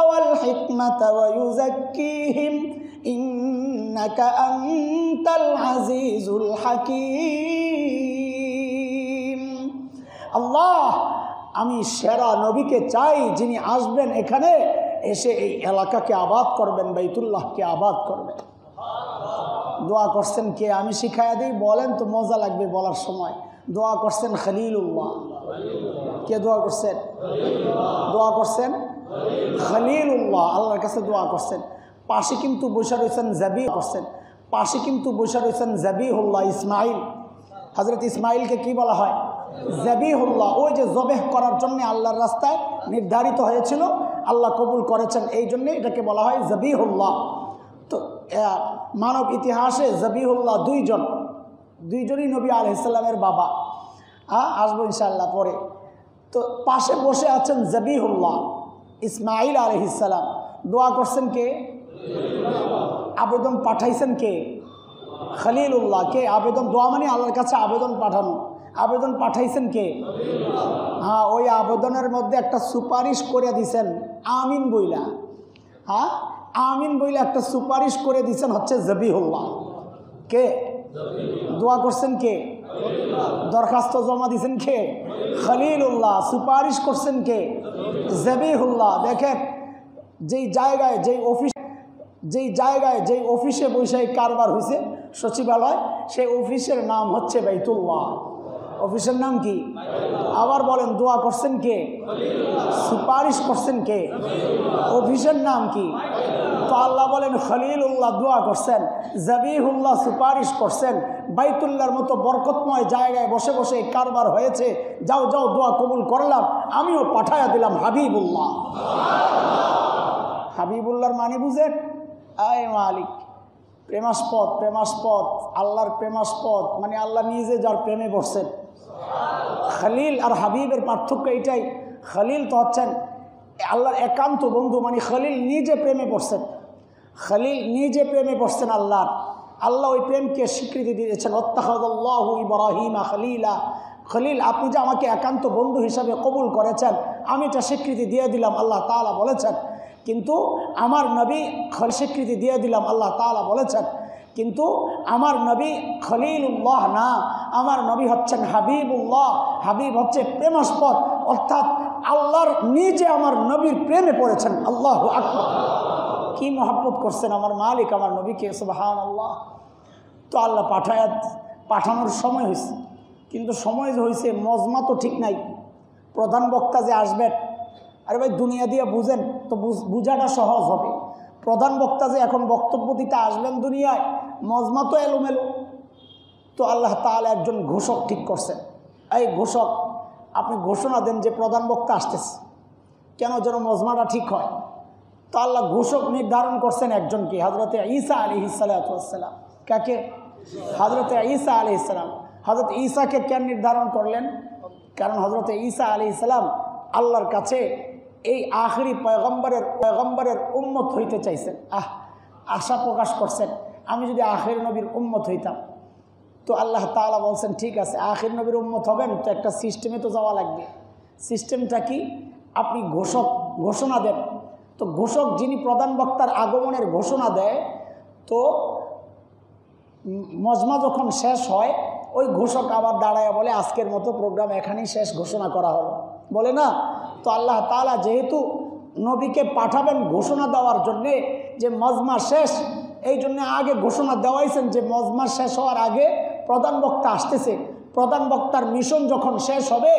ওয়াল হিকমাতা ওয়া ইউযাক্কিহিম ইন্নাকা আনতাল আজিজুল হাকীম। আল্লাহ, আমি সেরা নবীকে চাই যিনি আসবেন এখানে, এসে এই এলাকাকে আবাদ করবেন, বাইতুল্লাহকে আবাদ করবেন। দোয়া করছেন কে? আমি শিখাইয়া দিই, বলেন তো মজা লাগবে বলার সময়। দোয়া করছেন খলিলুল্লাহ। কে দোয়া করছেন? দোয়া করছেন খলিলুল্লাহ, আল্লাহর কাছে দোয়া করছেন। পাশে কিন্তু বসে রয়েছেন জাবি করছেন, পাশে কিন্তু বসে রয়েছেন জাবিহুল্লাহ ইসমাইল। হযরত ইসমাইলকে কি বলা হয়? জাবিহুল্লাহ। ওই যে জবেহ করার জন্য আল্লাহর রাস্তায় নির্ধারিত হয়েছিল, আল্লাহ কবুল করেছেন, এই জন্যে এটাকে বলা হয় জাবিহুল্লাহ। তো মানব ইতিহাসে জাবিহুল্লাহ দুইজনই নবী আলাইহিস সালামের বাবা। আসবো ইনশাআল্লাহ পরে। তো পাশে বসে আছেন জাবিহুল্লাহ ইসমাইল আলাইহিস সালাম। দোয়া করছেন কে? আবেদন পাঠাইছেন কে? খলিলুল্লাহ। কে? আবেদন, দোয়া মানে আল্লাহর কাছে আবেদন পাঠানো। আবেদন পাঠাইছেন কে? হ্যাঁ, ওই আবেদনের মধ্যে একটা সুপারিশ করে দিছেন আমিন বইলা। হ্যাঁ, আমিন বইলা একটা সুপারিশ করে দিছেন হচ্ছে জাবিহুল্লাহ। কে? দোয়া করছেন কে? দরখাস্ত জমা দিছেন কে? খলিলুল্লাহ। সুপারিশ করছেন কে? জাবিহুল্লাহ। দেখেন, যেই জায়গায় যেই অফিসে বসে কারবার হয়েছে সচিবালয়, সেই অফিসের নাম হচ্ছে বাইতুল্লাহ। অফিসের নাম কি? আবার বলেন, দোয়া করছেন কে? সুপারিশ করছেন কে? অফিসের নাম কি? তো আল্লাহ বলেন খলিলুল্লাহ দোয়া করছেন, জাবিহুল্লাহ সুপারিশ করছেন, বাইতুল্লাহর মতো বরকতময় জায়গায় বসে বসে কারবার হয়েছে। যাও যাও, দোয়া কবুল করলাম, আমিও পাঠাইয়া দিলাম হাবিবুল্লাহ। হাবিবুল্লাহর মানে বুঝেন? আয় মালিক, প্রেমাস্পদ, আল্লাহর প্রেমাস্পদ মানে আল্লাহ নিজে যার প্রেমে বসছেন। খলিল আর হাবিবের পার্থক্য এটাই, খলিল তো হচ্ছেন আল্লাহর একান্ত বন্ধু, মানে খলিল নিজে প্রেমে পড়ছেন। খলিল নিজে প্রেমে পড়ছেন আল্লাহর। আল্লাহ ওই প্রেমকে স্বীকৃতি দিয়েছেন, ওয়াত্তাখাযাল্লাহু ইব্রাহিমা খলিলা। খলিল, আপনি যে আমাকে একান্ত বন্ধু হিসাবে কবুল করেছেন, আমি এটা স্বীকৃতি দিয়ে দিলাম, আল্লাহ তাআলা বলেছেন। কিন্তু আমার নবী স্বীকৃতি দিয়ে দিলাম, আল্লাহ তাআলা বলেছেন। কিন্তু আমার নবী খলিলুল্লাহ না, আমার নবী হচ্ছেন হাবিবুল্লাহ। হাবিব হচ্ছে প্রেমাস্পদ, অর্থাৎ আল্লাহর নিজে আমার নবীর প্রেমে পড়েছেন। আল্লাহু আকবার, কি মহব্বত করছেন আমার মালিক আমার নবীকে, সুবহানাল্লাহ। তো আল্লাহ পাঠানোর সময় হয়েছে, কিন্তু সময় যে হয়েছে মজমা তো ঠিক নাই। প্রধান বক্তা যে আসবেন, আরে ভাই দুনিয়া দিয়ে বুঝেন তো বুঝাটা সহজ হবে। প্রধান বক্তা যে এখন বক্তব্য দিতে আসবেন দুনিয়ায়, মজমা তো এলোমেলো। তো আল্লাহ তাআলা একজন ঘোষক ঠিক করছেন, এই ঘোষক আপনি ঘোষণা দেন যে প্রধান বক্তা আসতেছে, কেন যেন মজমাটা ঠিক হয়। তো আল্লাহ ঘোষক নির্ধারণ করছেন একজনকে, হযরতে ঈসা আলাইহিস সালাতু ওয়াস সালাম। কাকে? হযরতে ঈসা আলাইহিস সালাম। হযরত ঈসাকে কেন নির্ধারণ করলেন? কারণ হযরতে ঈসা আলাইহিস সালাম আল্লাহর কাছে এই আখেরি পয়গম্বরের উম্মত হইতে চাইছেন। আশা প্রকাশ করছেন, আমি যদি আখেরি নবীর উম্মত হইতাম। তো আল্লাহ তাআলা বলছেন ঠিক আছে, আখেরি নবীর উম্মত হবেন তো একটা সিস্টেমে তো যাওয়া লাগবে। সিস্টেমটা কি? আপনি ঘোষণা দেন। তো ঘোষক যিনি প্রধান বক্তার আগমনের ঘোষণা দেয়, তো মজমা যখন শেষ হয় ওই ঘোষক আবার দাঁড়ায় বলে আজকের মতো প্রোগ্রাম এখানেই শেষ ঘোষণা করা হলো, বলে না? তো আল্লাহ তাআলা যেহেতু নবীকে পাঠাবেন ঘোষণা দেওয়ার জন্যে যে মজমা শেষ, এই জন্য আগে ঘোষণা দেওয়াইছেন যে মজমা শেষ হওয়ার আগে প্রধান বক্তা আসতেছে। প্রধান বক্তার মিশন যখন শেষ হবে,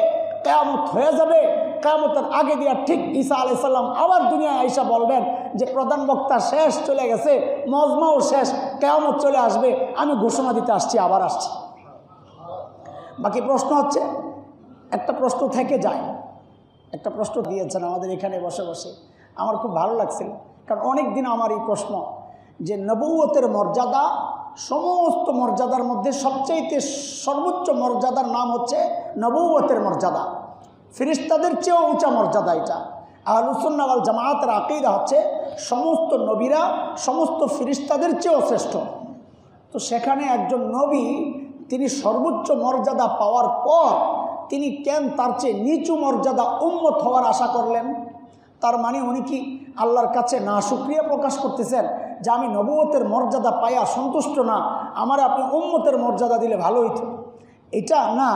কিয়ামত হয়ে যাবে, কিয়ামতের আগে দিয়া ঠিক ঈসা আলাইহিস সালাম আবার দুনিয়ায় আইসা বলবেন যে প্রধান বক্তা শেষ, চলে গেছে, মজমাও শেষ, কিয়ামত চলে আসবে, আমি ঘোষণা দিতে আসছি, আবার আসছি। বাকি প্রশ্ন হচ্ছে, একটা প্রশ্ন থেকে যায়, একটা প্রশ্ন দিয়েছেন আমাদের এখানে বসে বসে, আমার খুব ভালো লাগছিল। কারণ অনেক দিন আমার এই প্রশ্ন যে নবুয়তের মর্যাদা, সমস্ত মর্যাদার মধ্যে সবচাইতে সর্বোচ্চ মর্যাদার নাম হচ্ছে নবুয়তের মর্যাদা। ফেরেশতাদের চেয়েও উঁচা মর্যাদা এটা। আহলুস সুন্নাহ ওয়াল জামাতের আকীদা হচ্ছে সমস্ত নবীরা সমস্ত ফেরেশতাদের চেয়েও শ্রেষ্ঠ। তো সেখানে একজন নবী তিনি সর্বোচ্চ মর্যাদা পাওয়ার পর তিনি কেন তার চেয়ে নিচু মর্যাদা উম্মত হওয়ার আশা করলেন? তার মানে উনি কি আল্লাহর কাছে নাশুকরিয়া প্রকাশ করতেছেন যে আমি নবুয়তের মর্যাদা পাইয়া সন্তুষ্ট না, আমার আপনি উম্মতের মর্যাদা দিলে ভালো হইত? এটা না,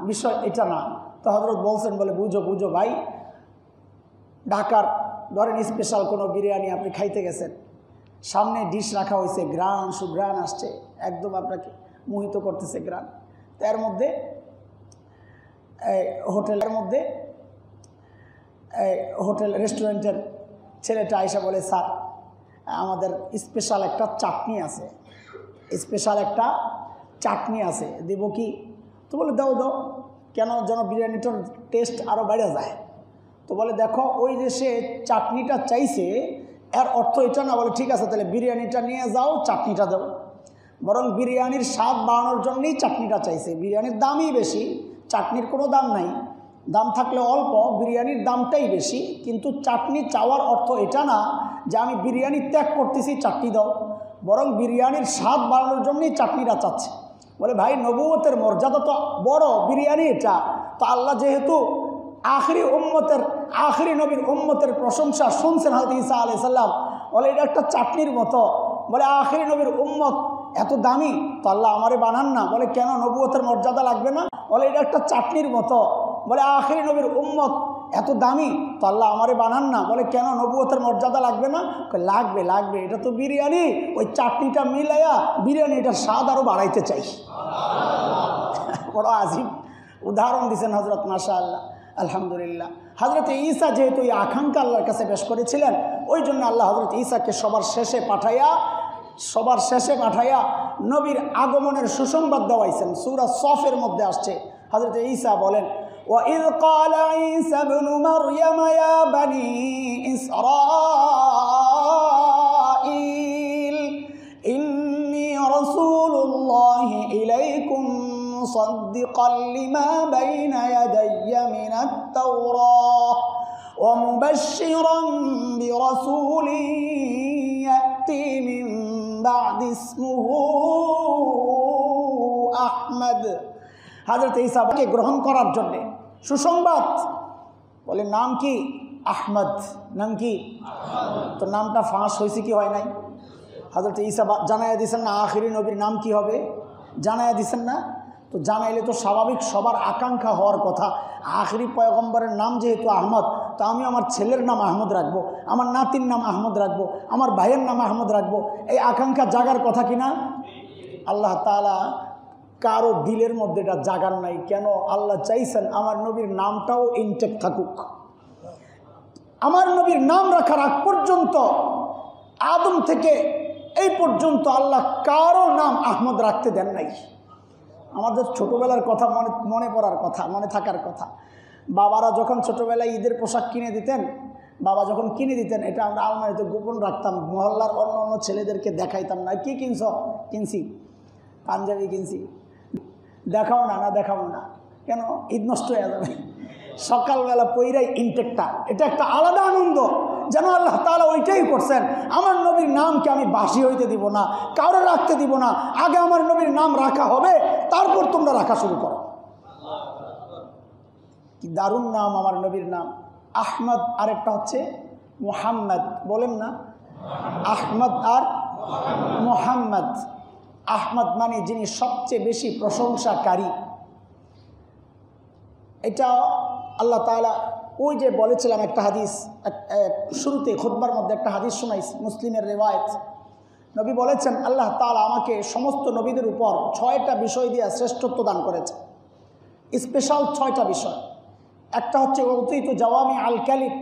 বিষয় এটা না। তো হযরত বলছেন, বলে বুঝো ভাই, ঢাকার ধরেন স্পেশাল কোনো বিরিয়ানি আপনি খাইতে গেছেন, সামনে ডিশ রাখা হয়েছে, গ্রান সুগ্রান আসছে, একদম আপনাকে মোহিত করতেছে গ্রান। তো এর মধ্যে হোটেল রেস্টুরেন্টের ছেলেটা আইসা বলে, স্যার আমাদের স্পেশাল একটা চাটনি আছে, দেব কি? তো বলে দাও, কেন যেন বিরিয়ানিটার টেস্ট আরও বেড়ে যায়। তো বলে দেখো, ওই যে সে চাটনিটা চাইছে এর অর্থ এটা না। বলে ঠিক আছে, তাহলে বিরিয়ানিটা নিয়ে যাও, চাটনিটা দাও। বরং বিরিয়ানির স্বাদ বাড়ানোর জন্যই চাটনিটা চাইছে। বিরিয়ানির দামই বেশি, চাটনির কোনো দাম নাই, দাম থাকলে অল্প, বিরিয়ানির দামটাই বেশি। কিন্তু চাটনি চাওয়ার অর্থ এটা না যে আমি বিরিয়ানি ত্যাগ করতেছি, চাটনি দাও, বরং বিরিয়ানির স্বাদ বাড়ানোর জন্যই চাটনিটা চাচ্ছে। বলে ভাই, নবুয়তের মর্যাদা তো বড়, বিরিয়ানি এটা। তো আল্লাহ যেহেতু আখেরি নবীর উম্মতের প্রশংসা শুনছেন হযরত ঈসা আলাইহিস সালাম, বলে এটা একটা চাটনির মতো। বলে আখেরি নবীর উম্মত এত দামি, তো আল্লাহ আমারে বানান না। বলে কেন, নবুয়তের মর্যাদা লাগবে না? বলে এটা একটা চাটনির মতো। বলে আখেরি নবীর উম্মত এত দামি, তো আল্লাহ আমারে বানান না। বলে কেন, নবুয়তের মর্যাদা লাগবে না? লাগবে, এটা তো বিরিয়ানি, ওই চাটনিটা মিলাইয়া বিরিয়ানিটার স্বাদ আরও বাড়াইতে চাই। বড় আজিব উদাহরণ দিয়েছেন হযরত, মাশাআল্লাহ, আলহামদুলিল্লাহ। হযরত ঈসা যেহেতু এই আকাঙ্ক্ষা আল্লাহর কাছে পেশ করেছিলেন, ওই জন্য আল্লাহ হযরত ঈসাকে সবার শেষে পাঠাইয়া নবীর আগমনের সুসংবাদ দেওয়াইছেন। সূরা সফের মধ্যে আসছে, হযরত ঈসা বলেন, وَإِذْ قَالَ عِيسَى ابْنُ مَرْيَمَ يَا بَنِي إِسْرَائِيلَ إِنِّي رَسُولُ اللَّهِ إِلَيْكُمْ مُصَدِّقًا لِمَا بَيْنَ يَدَيَّ مِنَ التَّوْرَاةِ وَمُبَشِّرًا بِرَسُولٍ يَأْتِي مِن بَعْدِ اسْمُهُ أَحْمَدُ। হযরত ঈসাকে গ্রহণ করার জন্য সুসংবাদ। বলে নাম কি? আহমদ। নাম কি? তো নামটা ফাঁস হয়েছে কি হয় নাই? হযরত ঈসা জানায়া দিয়েছেন না আখেরি নবীর নাম কি হবে, জানায়া দিয়েছেন না? তো জানাইলে তো স্বাভাবিক সবার আকাঙ্ক্ষা হওয়ার কথা। আখেরি পয়গম্বরের নাম যেহেতু আহমদ, তো আমি আমার ছেলের নাম আহমদ রাখবো, আমার নাতির নাম আহমদ রাখবো, আমার ভাইয়ের নাম আহমদ রাখবো, এই আকাঙ্ক্ষা জাগার কথা কিনা? আল্লাহ তাআলা কারো দিলের মধ্যে এটা জাগার নাই। কেন? আল্লাহ চাইছেন আমার নবীর নামটাও ইনটেক থাকুক। আমার নবীর নাম রাখার আগ পর্যন্ত, আদম থেকে এই পর্যন্ত আল্লাহ কারো নাম আহমদ রাখতে দেন নাই। আমাদের ছোটোবেলার কথা মনে পড়ার কথা, মনে থাকার কথা। বাবারা যখন ছোটোবেলায় ঈদের পোশাক কিনে দিতেন, বাবা যখন কিনে দিতেন, এটা আমরা আলমারিতে গোপন রাখতাম, মহল্লার অন্য অন্য ছেলেদেরকে দেখাইতাম না। কি কিনছ? কিনছি পাঞ্জাবি কিনছি। দেখাও না, না দেখাবো না। কেন? ঈদ নষ্ট হয়ে যাবে। সকালবেলা পইরাই ইনটেকটা, এটা একটা আলাদা আনন্দ, যেন আল্লাহ তাআলা ওইটাই করছেন। আমার নবীর নামকে আমি বাসি হইতে দিব না, কারো রাখতে দিব না। আগে আমার নবীর নাম রাখা হবে, তারপর তোমরা রাখা শুরু করো। কি দারুণ নাম আমার নবীর নাম, আহমদ। আরেকটা হচ্ছে মুহাম্মদ। বলেন না, আহমদ আর মুহাম্মদ। আহমদ মানে যিনি সবচেয়ে বেশি প্রশংসাকারী। এটা আল্লাহ তাআলা, ওই যে বলেছিলাম একটা হাদিস, শুরুতে খুতবার মধ্যে একটা হাদিস শোনাইছি, মুসলিমের রিওয়ায়াত। নবী বলেছেন আল্লাহ তাআলা আমাকে সমস্ত নবীদের উপর 6টা বিষয় দিয়ে শ্রেষ্ঠত্ব দান করেছে, স্পেশাল 6টা বিষয়। একটা হচ্ছে অতীত জাওয়ামি আল কালিম।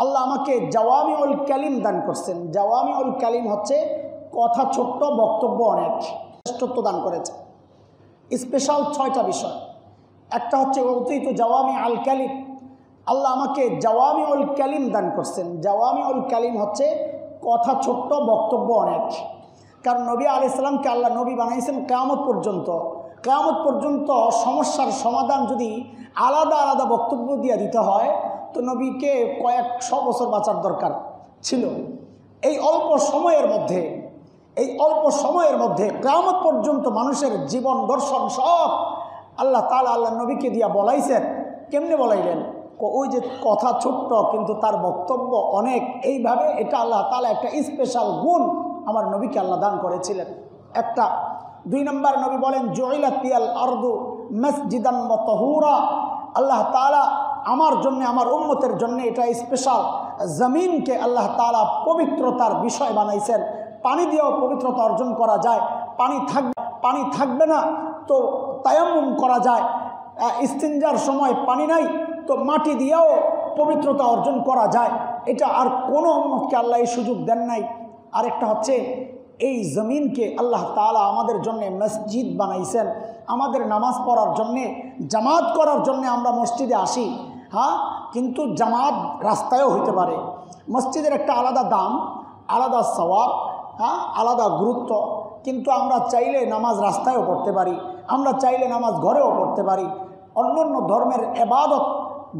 আল্লাহ আমাকে জাওয়ামি উল কালিম দান করছেন। জাওয়ামি উল কালিম হচ্ছে কথা ছোট্ট, বক্তব্য অনেক, শ্রেষ্ঠত্ব দান করেছে। স্পেশাল 6টা বিষয়। একটা হচ্ছে অতীত জাওয়ামি আল কালিম। আল্লাহ আমাকে জাওয়ামি উল কালিম দান করছেন। জাওয়ামি উল কালিম হচ্ছে কথা ছোট্ট, বক্তব্য অনেক। কারণ নবী আলাইহিস সালামকে আল্লাহ নবী বানাইছেন কিয়ামত পর্যন্ত। কিয়ামত পর্যন্ত সমস্যার সমাধান যদি আলাদা আলাদা বক্তব্য দিয়ে দিতে হয়, তো নবীকে কয়েকশো বছর বাঁচার দরকার ছিল। এই অল্প সময়ের মধ্যে কিয়ামত পর্যন্ত মানুষের জীবন দর্শন সব আল্লাহ তাআলা আল্লাহ নবীকে দিয়া বলাইছেন। কেমনে বলাইলেন? ওই যে কথা ছোট্ট কিন্তু তার বক্তব্য অনেক, এইভাবে এটা আল্লাহ তাআলা একটা স্পেশাল গুণ আমার নবীকে আল্লাহ দান করেছিলেন। একটা। 2 নম্বর, নবী বলেন জুইলাত লিয়াল আরদু মাসজিদান ওয়া তাহুরা। আল্লাহ তাআলা আমার জন্য, আমার উম্মতের জন্য এটা স্পেশাল। জমিনকে আল্লাহ তাআলা পবিত্রতার বিষয় বানাইছেন। পানি দিয়েও পবিত্রতা অর্জন করা যায়। পানি থাকবে না তো তায়াম্মুম করা যায়। ইস্তিনজার সময় পানি নাই তো মাটি দিয়েও পবিত্রতা অর্জন করা যায়। এটা আর কোনো উম্মতকে আল্লাহ এই সুযোগ দেন নাই। আরেকটা হচ্ছে এই জমিনকে আল্লাহ তাআলা আমাদের জন্য মসজিদ বানাইছেন। আমাদের নামাজ পড়ার জন্যে, জামাত করার জন্যে আমরা মসজিদে আসি, হ্যাঁ, কিন্তু জামাত রাস্তায়ও হইতে পারে। মসজিদের একটা আলাদা দাম, আলাদা সওয়াব, হ্যাঁ, আলাদা গুরুত্ব। কিন্তু আমরা চাইলে নামাজ রাস্তায়ও পড়তে পারি, আমরা চাইলে নামাজ ঘরেও পড়তে পারি। অন্য অন্য ধর্মের ইবাদত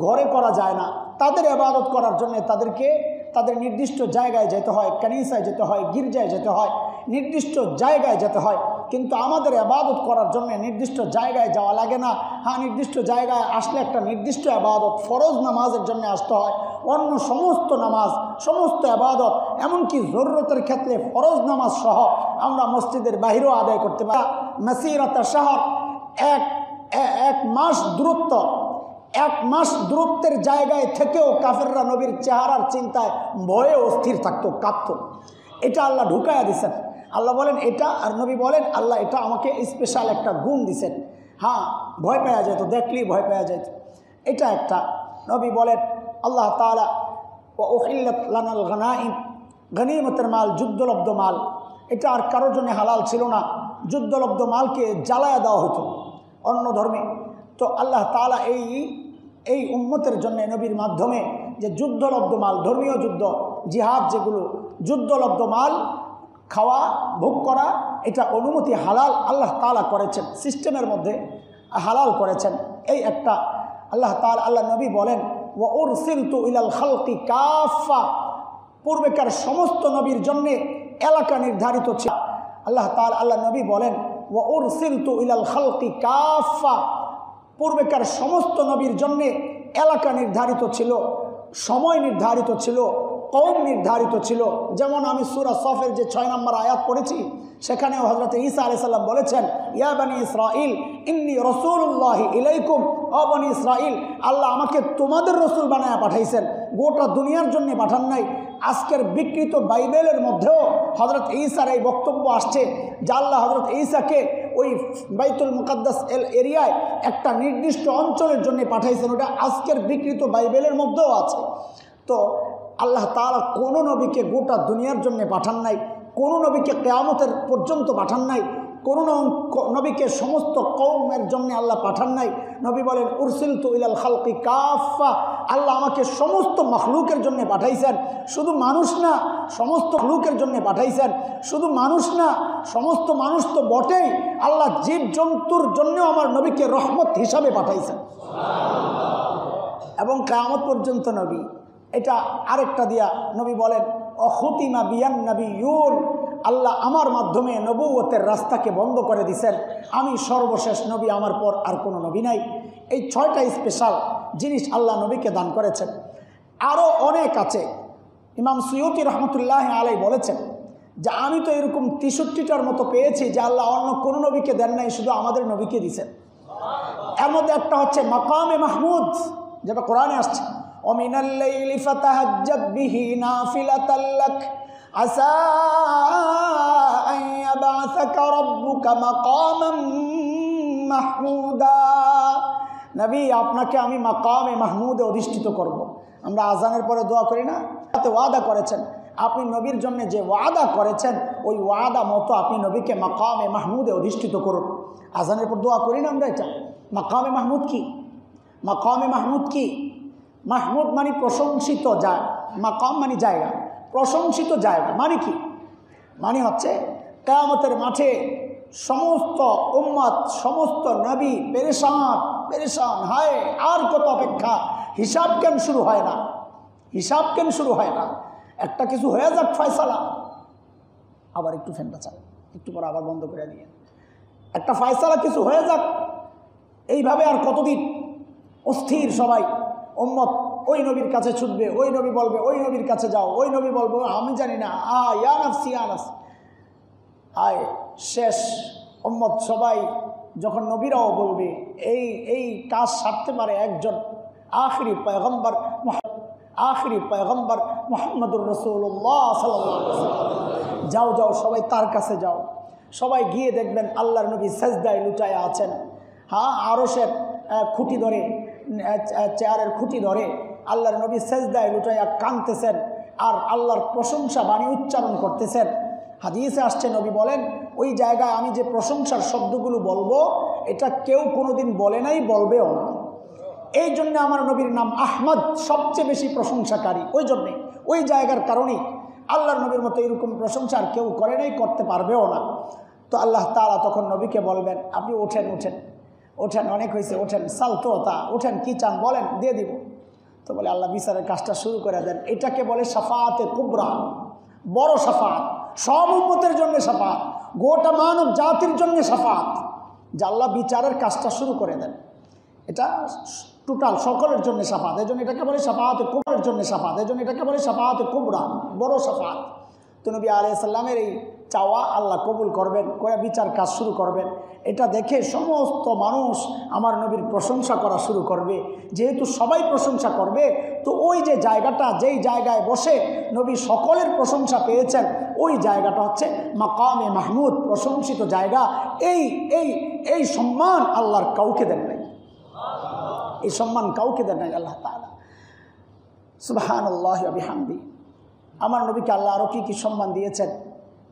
ঘরে করা যায় না। তাদের ইবাদত করার জন্য তাদেরকে তাদের নির্দিষ্ট জায়গায় যেতে হয়, কানিসায় যেতে হয়, গির্জায় যেতে হয়, নির্দিষ্ট জায়গায় যেতে হয়। কিন্তু আমাদের ইবাদত করার জন্য নির্দিষ্ট জায়গায় যাওয়া লাগে না। হ্যাঁ, নির্দিষ্ট জায়গায় আসলে একটা নির্দিষ্ট ইবাদত, ফরজ নামাজের জন্য আসতে হয়। অন্য সমস্ত নামাজ, সমস্ত ইবাদত, এমনকি জরুরতের ক্ষেত্রে ফরজ নামাজ সহ আমরা মসজিদের বাহিরেও আদায় করতে পারি। মাসিরাতা শাহর, এক মাস দূরত্ব, 1 মাস দূরত্বের জায়গায় থেকেও কাফেররা নবীর চেহারার চিন্তায় ভয়ে অস্থির থাকতো, কাঁপতো। এটা আল্লাহ ঢুকাইয়া দিছেন। আল্লাহ বলেন এটা, আর নবী বলেন আল্লাহ এটা আমাকে স্পেশাল একটা গুণ দিছেন। হ্যাঁ, ভয় পাওয়া যেত, দেখলেই ভয় পাওয়া যেত। এটা একটা। নবী বলেন আল্লাহ তাআলা ওয়া উহিল্লাত লানাল গনাইম, গনিমতের মাল, যুদ্ধলব্ধ মাল, এটা আর কারোর জন্য হালাল ছিল না। যুদ্ধলব্ধ মালকে জ্বালায়া দেওয়া হতো অন্য ধর্মে। তো আল্লাহ তাআলা এই উম্মতের জন্য নবীর মাধ্যমে যে যুদ্ধলব্ধ মাল, ধর্মীয় যুদ্ধ, জিহাদ, যেগুলো যুদ্ধলব্ধ মাল খাওয়া, ভোগ করা, এটা অনুমতি হালাল আল্লাহ তাআলা করেছেন, সিস্টেমের মধ্যে হালাল করেছেন। এই একটা। আল্লাহ তাআলা, আল্লাহ নবী বলেন ওয়া উরসিলতু ইলাল খালকি কাফা, পূর্বেকার সমস্ত নবীর জন্য এলাকা নির্ধারিত ছিল। আল্লাহ তাআলা, আল্লাহ নবী বলেন ওয়া উরসিলতু ইলাল খালকি কাফা, পূর্বেকার সমস্ত নবীর জন্যে এলাকা নির্ধারিত ছিল, সময় নির্ধারিত ছিল, কওম নির্ধারিত ছিল। যেমন আমি সূরা সফের যে 6 নম্বর আয়াত পড়েছি, সেখানেও হযরত ঈসা আলাইহিস সালাম বলেছেন, ইয়া বনি ইসরাঈল ইন্নী রাসূলুল্লাহি ইলাইকুম, ও বনি ইসরাঈল, আল্লাহ আমাকে তোমাদের রসুল বানায়া পাঠাইছেন, গোটা দুনিয়ার জন্য পাঠান নাই। আজকের বিকৃত বাইবেলের মধ্যেও হযরত ঈসার এই বক্তব্য আসছে যে আল্লাহ হযরত ঈসাকে ওই বাইতুল মুকাদ্দাস এরিয়ায় একটা নির্দিষ্ট অঞ্চলের জন্য পাঠাইছেন। ওটা আজকের বিকৃত বাইবেলের মধ্যেও আছে। তো আল্লাহ তাআলা কোনো নবীকে গোটা দুনিয়ার জন্য পাঠান নাই, কোনো নবীকে কিয়ামতের পর্যন্ত পাঠান নাই, কোনো নবীকে সমস্ত কওমের জন্য আল্লাহ পাঠান নাই। নবী বলেন উরসিলতু ইলাল খালকি কাফা, আল্লাহ আমাকে সমস্ত মাখলুকের জন্য পাঠাইছেন, শুধু মানুষ না, সমস্ত মাখলুকের জন্য পাঠাইছেন, শুধু মানুষ না, সমস্ত মানুষ তো বটেই, আল্লাহ জীবজন্তুর জন্য আমার নবীকে রহমত হিসাবে পাঠাইছেন এবং কিয়ামত পর্যন্ত নবী। এটা আরেকটা দিয়া নবী বলেন অখুতিমা বিয়ান নবিয়্যুন, আল্লাহ আমার মাধ্যমে নবুয়তের রাস্তাকে বন্ধ করে দিয়েছেন, আমি সর্বশেষ নবী, আমার পর আর কোনো নবী নাই। এই 6টা স্পেশাল জিনিস আল্লাহ নবীকে দান করেছেন। আরও অনেক আছে। ইমাম সুয়ুতি রহমতুল্লাহ আলাই বলেছেন যে আমি তো এরকম 63টার মতো পেয়েছি যে আল্লাহ অন্য কোনো নবীকে দেন নাই, শুধু আমাদের নবীকে দিয়েছেন। এর মধ্যে একটা হচ্ছে মাকামে মাহমুদ, যেটা কোরআনে আসছে, ওমিনাল লাইলি ফাতাহাজ্জাদ বিহি নাফিলাতাল লাক আসা আন ইয়াবআসাকা রাব্বুকা মাকামান মাহমুদা। নবী, আপনাকে আমি মাকামে মাহমুদে অধিষ্ঠিত করব। আমরা আজানের পরে দোয়া করি না, তাতে ওয়াদা করেছেন, আপনি নবীর জন্য যে ওয়াদা করেছেন ওই ওয়াদা মতো আপনি নবীকে মাকামে মাহমুদে অধিষ্ঠিত করুন। আজানের পর দোয়া করি না আমরা। এটা মাকামে মাহমুদ কি? মাকামে মাহমুদ কি? মাহমুদ মানে প্রশংসিত জায়গা, মাকাম মানে জায়গা, প্রশংসিত জায়গা মানে কি? মানে হচ্ছে কিয়ামতের মাঠে সমস্ত উম্মত, সমস্ত নবী পেরেশান, হায় আর কত অপেক্ষা, হিসাব কেন শুরু হয় না, হিসাব কেন শুরু হয় না, একটা কিছু হয়ে যাক ফয়সালা, আবার একটু ফ্যানটা চালান, একটু পরে আবার বন্ধ করে দিয়ে, একটা ফয়সালা কিছু হয়ে যাক, এইভাবে আর কতদিন অস্থির সবাই উম্মত ওই নবীর কাছে ছুটবে, ওই নবী বলবে ওই নবীর কাছে যাও, ওই নবী বলবে আমি জানি না, ইয়া নাফসি ইয়া নাফসি। আয় শেষ উম্মত সবাই যখন নবীরাও বলবে এই কাজ সারতে পারে একজন আখিরি পয়গম্বর মুহাম্মদুর রাসূলুল্লাহ সাল্লাল্লাহু আলাইহি ওয়াসাল্লাম, যাও সবাই তার কাছে যাও। সবাই গিয়ে দেখবেন আল্লাহর নবী সেজদায় লুটায়া আছেন। হ্যাঁ, আরশের খুঁটি ধরে, চেয়ারের খুঁটি ধরে আল্লাহর নবী সেজদায় লুটাইয়া কাঁদতেছেন আর আল্লাহর প্রশংসা বাণী উচ্চারণ করতেছেন। হাদিসে আসছে, নবী বলেন ওই জায়গায় আমি যে প্রশংসার শব্দগুলো বলবো এটা কেউ কোনোদিন বলে নাই, বলবেও না। এই জন্য আমার নবীর নাম আহমদ, সবচেয়ে বেশি প্রশংসাকারী। ওই জন্যে ওই জায়গার কারণেই আল্লাহর নবীর মতো এরকম প্রশংসা আর কেউ করে নাই, করতে পারবেও না। তো আল্লাহ তাআলা তখন নবীকে বলবেন আপনি ওঠেন, অনেক হয়েছে, ওঠেন, সালতোতা, ওঠেন, কি চান বলেন, দিয়ে দিব। তো বলে আল্লাহ বিচারের কাজটা শুরু করে দেন। এটাকে বলে শাফাআতে কুবরা, বড় শাফাআত, সব উম্মতের জন্য শাফাআত, গোটা মানব জাতির জন্য শাফাআত, যে আল্লাহ বিচারের কাজটা শুরু করে দেন। এটা টোটাল সকলের জন্য শাফাআত, এই জন্য এটাকে বলে শাফাআতে কুবরার জন্য শাফাআত, এই জন্য এটাকে বলে শাফাআতে কুবরা, বড় শাফাআত। তো নবী আলাইহিস সালামের এই চাওয়া আল্লাহ কবুল করবেন, করে বিচার কাজ শুরু করবেন। এটা দেখে সমস্ত মানুষ আমার নবীর প্রশংসা করা শুরু করবে। যেহেতু সবাই প্রশংসা করবে, তো ওই যে জায়গাটা, যেই জায়গায় বসে নবী সকলের প্রশংসা পেয়েছেন, ওই জায়গাটা হচ্ছে মাকামে মাহমুদ, প্রশংসিত জায়গা। এই সম্মান আল্লাহর কাউকে দেন নাই, এই সম্মান কাউকে দেন নাই আল্লাহ তাআলা। সুবহানাল্লাহি ওয়া বিহামদি। আমার নবীকে আল্লাহ আরও কী সম্মান দিয়েছেন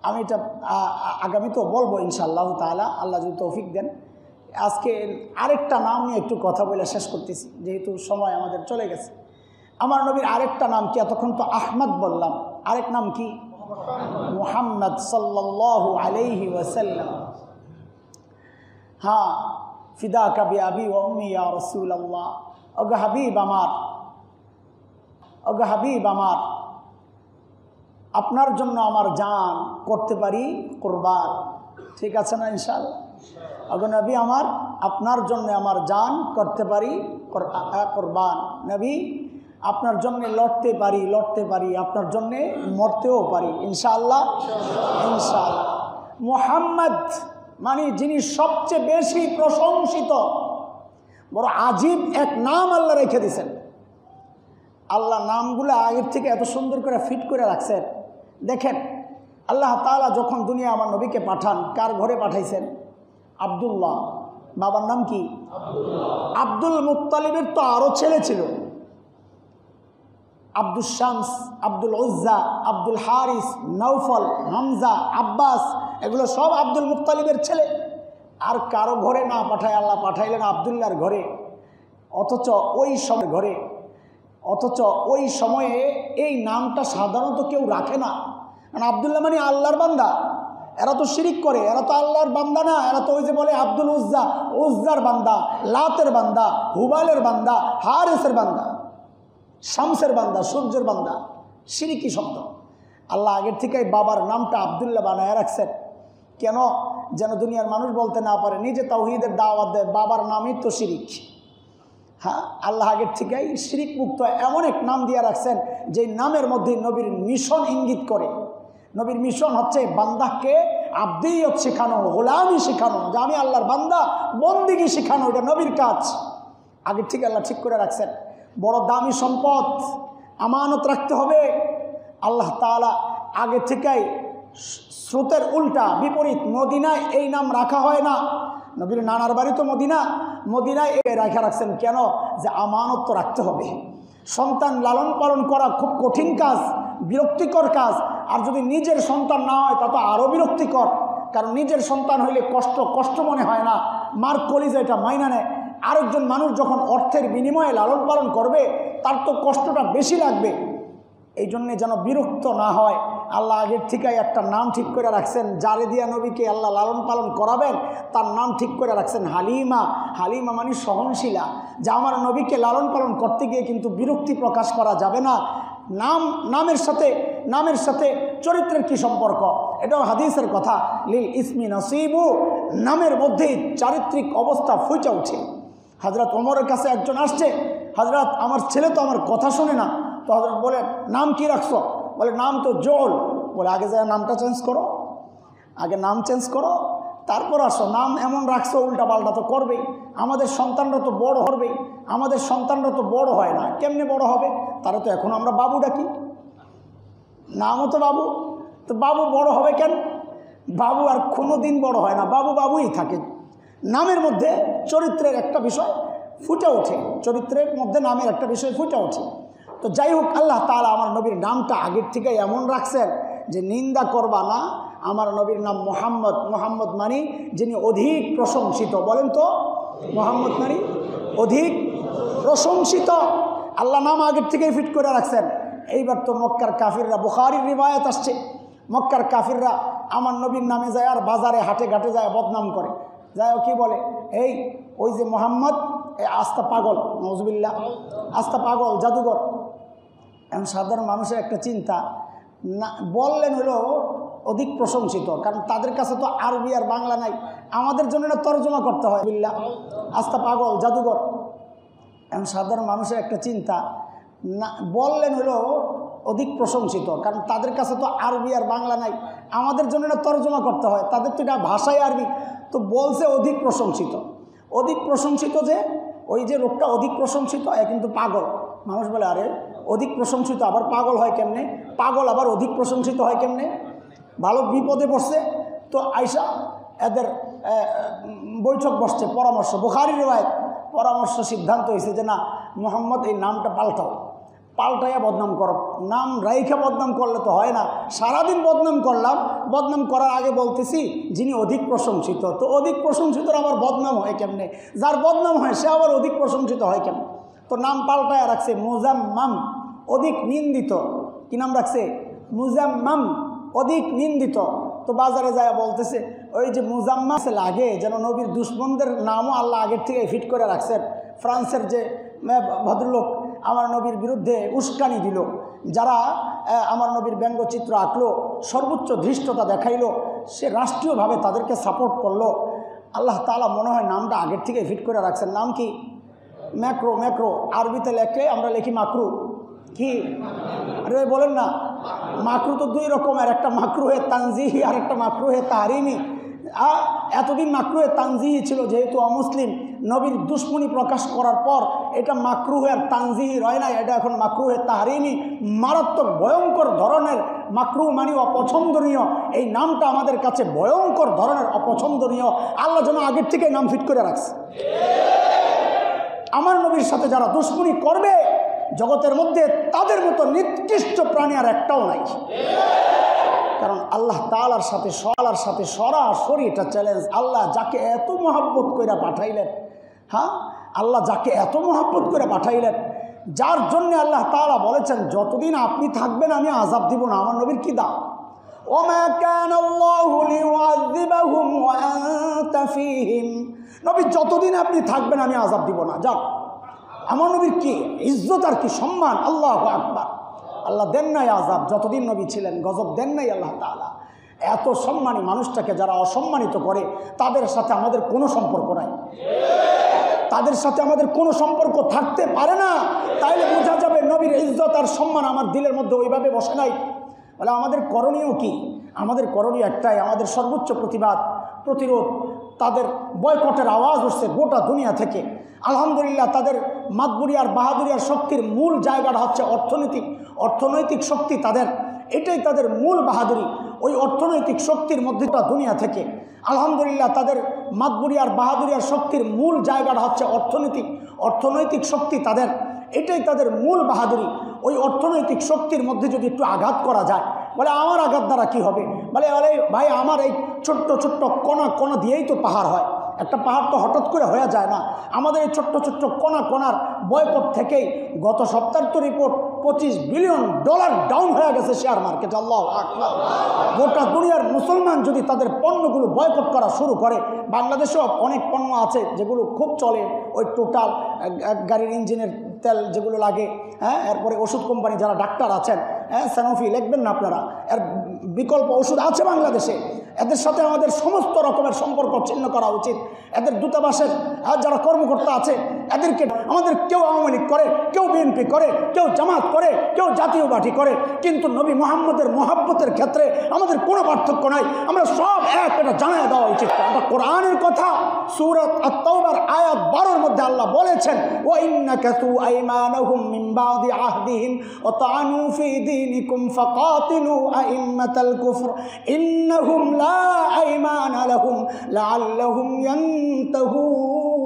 আমি এটা আগামীতেও বলবো ইনশাআল্লাহ তাআলা, আল্লাহ যদি তৌফিক দেন। আজকে আরেকটা নাম নিয়ে একটু কথা বলে শেষ করতেছি, যেহেতু সময় আমাদের চলে গেছে। আমার নবীর আরেকটা নাম কি? এতক্ষণ তো আহমদ বললাম, আরেক নাম কি? মুহাম্মদ সাল্লাল্লাহু আলাইহি ওয়াসাল্লাম। হ্যাঁ, ফিদাকা বিআবি ওয়া উম্মি ইয়া রাসূলুল্লাহ। ওগো হাবিব আমার, আপনার জন্য আমার জান করতে পারি কুরবান। ঠিক আছে না ইনশাআল্লাহ? ওগো নবী আমার, আপনার জন্য আমার জান করতে পারি কুরবান। নবী আপনার জন্য লড়তে পারি, আপনার জন্য মরতেও পারি ইনশাআল্লাহ। ইনশাআল্লাহ মুহাম্মদ মানে যিনি সবচেয়ে বেশি প্রশংসিত, বড় আজীব এক নাম আল্লাহ রেখে দিয়েছেন। আল্লাহ নামগুলো আগের থেকে এত সুন্দর করে ফিট করে রাখছেন। দেখেন আল্লাহ তাআলা যখন দুনিয়া আমার নবীকে পাঠান, কার ঘরে পাঠাইছেন? আব্দুল্লাহ। বাবার নাম কি? আব্দুল মুত্তালিবের তো আরও ছেলে ছিল, আব্দুল শামস, আব্দুল উজ্জা, আব্দুল হারিস, নৌফল, হামজা, আব্বাস, এগুলো সব আব্দুল মুত্তালিবের ছেলে। আর কারো ঘরে না পাঠায় আল্লাহ পাঠাইলেন আব্দুল্লাহর ঘরে। অথচ ওই সময়ে এই নামটা সাধারণত কেউ রাখে না, কারণ আব্দুল্লাহ মানে আল্লাহর বান্দা। এরা তো শিরিক করে, এরা তো আল্লাহর বান্দা না, এরা তো ওই যে বলে আব্দুল উজ্জা, উজ্জার বান্দা, লাতের বান্দা, হুবালের বান্দা, হারিসের বান্দা, শামসের বান্দা, সূর্যের বান্দা। শিরিকি শব্দ। আল্লাহ আগের থেকেই বাবার নামটা আব্দুল্লাহ বানায় রাখছেন। কেন? যেন দুনিয়ার মানুষ বলতে না পারে, নিজে তাওহীদের দাওয়াত দেয়, বাবার নামই তো শিরিক। হ্যাঁ, আল্লাহ আগের থেকেই শিরিক মুক্ত এমন এক নাম দিয়ে রাখছেন যে নামের মধ্যে নবীর মিশন ইঙ্গিত করে। নবীর মিশন হচ্ছে বান্দাকে আব্দিয়ত শেখানো, গোলামি শেখানো, যে আমি আল্লাহর বান্দা, বন্দিগি শেখানো, এটা নবীর কাজ। আগের থেকে আল্লাহ ঠিক করে রাখছেন। বড় দামি সম্পদ, আমানত রাখতে হবে। আল্লাহ তাআলা আগে থেকেই স্রোতের উল্টা বিপরীত মদিনায় এই নাম রাখা হয় না। নবীর নানার বাড়ি তো মদিনায় রাখা রাখছেন। কেন? যে আমানত তো রাখতে হবে। সন্তান লালন পালন করা খুব কঠিন কাজ, বিরক্তিকর কাজ। আর যদি নিজের সন্তান না হয় তা তো আরও বিরক্তিকর, কারণ নিজের সন্তান হইলে কষ্ট মনে হয় না, মার কলিজা এটা মাইনা নেয়। আরেকজন মানুষ যখন অর্থের বিনিময়ে লালন পালন করবে তার তো কষ্টটা বেশি লাগবে। এই জন্যে যেন বিরক্ত না হয়, আল্লাহ আগের থেকেই একটা নাম ঠিক করে রাখছেন। যারে দিয়া নবীকে আল্লাহ লালন পালন করাবেন তার নাম ঠিক করে রাখছেন হালিমা। হালিমা মানে সহনশীলা, যা আমার নবীকে লালন পালন করতে গিয়ে কিন্তু বিরক্তি প্রকাশ করা যাবে না। নামের সাথে চরিত্রের কি সম্পর্ক? এটাও হাদিসের কথা। লিল ইসমি নসিবু, নামের মধ্যেই চারিত্রিক অবস্থা ফুটে ওঠে। হযরত ওমরের কাছে একজন আসছে, হযরত আমার ছেলে তো আমার কথা শোনে না। তো হযরত বলে, নাম কি রাখছো? বলে, নাম তো জোল। বলে, আগে যায় নামটা চেঞ্জ করো, আগে নাম চেঞ্জ করো, তারপর আসো। নাম এমন রাখছো উল্টা পাল্টা তো করবেই। আমাদের সন্তানরা তো বড় হবেই, আমাদের সন্তানরা তো বড় হয় না। কেমনে বড় হবে? তারা তো এখন আমরা বাবু ডাকি, নামও তো বাবু। তো বাবু বড় হবে কেন? বাবু আর কোনো দিন বড় হয় না, বাবুই থাকে। নামের মধ্যে চরিত্রের একটা বিষয় ফুটে ওঠে, চরিত্রের মধ্যে নামের একটা বিষয় ফুটে ওঠে। তো যাই হোক, আল্লাহ তাআলা আমার নবীর নামটা আগের থেকে এমন রাখছেন যে নিন্দা করবা না। আমার নবীর নাম মুহাম্মদ। মুহাম্মদ মানে যিনি অধিক প্রশংসিত। বলেন তো, মুহাম্মদ মানে অধিক প্রশংসিত। আল্লাহ নাম আগের থেকেই ফিট করে রাখছেন। এইবার তো মক্কার কাফিররা, বুখারীর রিওয়ায়াত আসছে, মক্কার কাফিররা আমার নবীর নামে যায় আর বাজারে হাটে ঘাটে যায় বদনাম করে। যায় কি বলে, এই ওই যে মুহাম্মদ আস্তা পাগল, নাউজুবিল্লাহ, আস্তা পাগল, জাদুঘর। এখন সাধারণ মানুষের একটা চিন্তা, না বললেন হলো অধিক প্রশংসিত, কারণ তাদের কাছে তো আরবি আর বাংলা নাই, আমাদের জন্য না তর্জমা করতে হয়। বিল্লাহ, আস্তা পাগল, জাদুঘর। এখন সাধারণ মানুষের একটা চিন্তা, না বললেন হলো অধিক প্রশংসিত, কারণ তাদের কাছে তো আরবি আর বাংলা নাই, আমাদের জন্য না তর্জমা করতে হয়, তাদের তো এটা ভাষাই আরবি। তো বলছে অধিক প্রশংসিত। অধিক প্রশংসিত যে ওই যে লোকটা অধিক প্রশংসিত, এ কিন্তু পাগল। মানুষ বলে, আরে অধিক প্রশংসিত আবার পাগল হয় কেমনে? পাগল আবার অধিক প্রশংসিত হয় কেমনে? ভালো বিপদে বসছে তো আয়সা এদের বৈঠক বসছে, পরামর্শ, বুখারীর রিওয়ায়াত, পরামর্শ সিদ্ধান্ত হয়েছে যে না, মুহাম্মদ এই নামটা পাল্টাইয়া বদনাম করো। নাম রাইখা বদনাম করলে তো হয় না, সারাদিন বদনাম করলাম, বদনাম করার আগে বলতেছি যিনি অধিক প্রশংসিত। তো অধিক প্রশংসিতর আবার বদনাম হয় কেমনে? যার বদনাম হয় সে আবার অধিক প্রশংসিত হয় কেমন? তো নাম পাল্টায়া রাখছে মুজাম্মাম, অধিক নিন্দিত। কি নাম রাখছে? মুজাম্মাম, অধিক নিন্দিত। তো বাজারে যায় বলতেছে, ওই যে মুজাম্মাম লাগে যেন নবীর দুশ্মনদের নামও আল্লাহ আগের থেকে ফিট করে রাখছেন। ফ্রান্সের যে ভদ্রলোক আমার নবীর বিরুদ্ধে উস্কানি দিল, যারা আমার নবীর ব্যঙ্গচিত্র আঁকলো, সর্বোচ্চ ধৃষ্টতা দেখাইলো, সে রাষ্ট্রীয়ভাবে তাদেরকে সাপোর্ট করলো। আল্লাহ তাআলা মনে হয় নামটা আগের থেকে ফিট করে রাখছেন। নাম কি? ম্যাক্রো। আরবিতে লেখলে আমরা লিখি মাকরু, কি আরে বলেন না, মাকরু তো দুই রকমের, একটা মাকরুহে তানজিহি আর একটা মাকরুহে তাহরিমি। এতদিন মাকরুহে তানজিহি ছিল, যেহেতু অমুসলিম নবীর দুশ্মনী প্রকাশ করার পর এটা মাকরুহে আর তানজিহি রয় না, এটা এখন মাকরুহে তাহরিমি। মারাত্মক ভয়ঙ্কর ধরনের মাকরু মানে অপছন্দনীয়, এই নামটা আমাদের কাছে ভয়ঙ্কর ধরনের অপছন্দনীয়। আল্লাহ যেন আগের থেকে নাম ফিট করে রাখছে। আমার নবীর সাথে যারা দুশ্মনী করবে জগতের মধ্যে তাদের মতো নিকৃষ্ট প্রাণী আর একটাও নাই। কারণ আল্লাহ তাআলার সাথে সরাসরি এটা চ্যালেঞ্জ। আল্লাহ যাকে এত মহব্বত করে পাঠাইলেন, হ্যাঁ আল্লাহ যাকে এত মহব্বত করে পাঠাইলেন, যার জন্য আল্লাহ তাআলা বলেছেন যতদিন আপনি থাকবেন আমি আযাব দিব না। আমার নবীর কি দাম? ওমা কানাল্লাহু লিউআযিবাহুম ওয়া আনতা ফীহিম, নবী যতদিন আপনি থাকবেন আমি আযাব দিব না। যাক, আমার নবীর কি ইজ্জত আর কি সম্মান! আল্লাহু আকবার। আল্লাহ দেন নাই আযাব, যতদিন নবী ছিলেন গজব দেন নাই আল্লাহ তাআলা। এত সম্মানী মানুষটাকে যারা অসম্মানিত করে তাদের সাথে আমাদের কোনো সম্পর্ক নাই, তাদের সাথে আমাদের কোনো সম্পর্ক থাকতে পারে না। তাইলে বোঝা যাবে নবীর ইজ্জত আর সম্মান আমার দিলের মধ্যে ওইভাবে বসে নাই। বলে আমাদের করণীয় কি? আমাদের করণীয় একটাই, আমাদের সর্বোচ্চ প্রতিরোধ। তাদের বয়কটের আওয়াজ উঠছে গোটা দুনিয়া থেকে। আলহামদুলিল্লাহ, তাদের মাতবুরিয়ার বাহাদুরিয়ার শক্তির মূল জায়গাটা হচ্ছে অর্থনৈতিক শক্তি। এটাই তাদের মূল বাহাদুরি। ওই অর্থনৈতিক শক্তির মধ্যে দুনিয়া থেকে আলহামদুলিল্লাহ তাদের মাতবুরিয়ার বাহাদুরিয়ার শক্তির মূল জায়গাটা হচ্ছে অর্থনৈতিক শক্তি। এটাই তাদের মূল বাহাদুরি। ওই অর্থনৈতিক শক্তির মধ্যে যদি একটু আঘাত করা যায়, বলে আমার আঘাত দ্বারা কী হবে? বলে আরে ভাই, আমার এই ছোট্ট ছোট্ট কণা দিয়েই তো পাহাড় হয়। একটা পাহাড় তো হঠাৎ করে হয়ে যায় না। আমাদের এই ছোট্ট ছোট্ট কণার বয়কট থেকেই গত সপ্তাহের তো রিপোর্ট $25 বিলিয়ন ডাউন হয়ে গেছে শেয়ার মার্কেট। আল্লাহু আকবার। গোটা দুনিয়ার মুসলমান যদি তাদের পণ্যগুলো বয়কট করা শুরু করে, বাংলাদেশেও অনেক পণ্য আছে যেগুলো খুব চলে, ওই টোটাল গাড়ির ইঞ্জিনের তেল যেগুলো লাগে, হ্যাঁ, এরপরে ওষুধ কোম্পানি যারা ডাক্তার আছেন, হ্যাঁ, সানোফি লিখবেন না আপনারা, এর বিকল্প ওষুধ আছে বাংলাদেশে। এদের সাথে আমাদের সমস্ত রকমের সম্পর্ক ছিন্ন করা উচিত। এদের দূতাবাসের যারা কর্মকর্তা আছে এদেরকে, আমাদের কেউ আওয়ামী লীগ করে, কেউ বিএনপি করে, কেউ জামাত করে, কেউ জাতীয় পার্টি করে, কিন্তু নবী মুহাম্মদের মহব্বতের ক্ষেত্রে আমাদের কোনো পার্থক্য নাই। আমরা সব এক, এটা জানায় দেওয়া উচিত। এটা কোরআনের কথা। সূরাত আত-তাওবার আয়াত 12-র মধ্যে আল্লাহ বলেছেন, ওয়া ইন্নাকাসু আইমানাহুম মিন বাদি আহদিহিম ওয়া তাআনু ফি দীনিকুম ফাকাতিলু আইম্মাতাল কুফর ইন্নাহুম লা আইমানা লাহুম লাআল্লাহুম ইয়ানতাহুন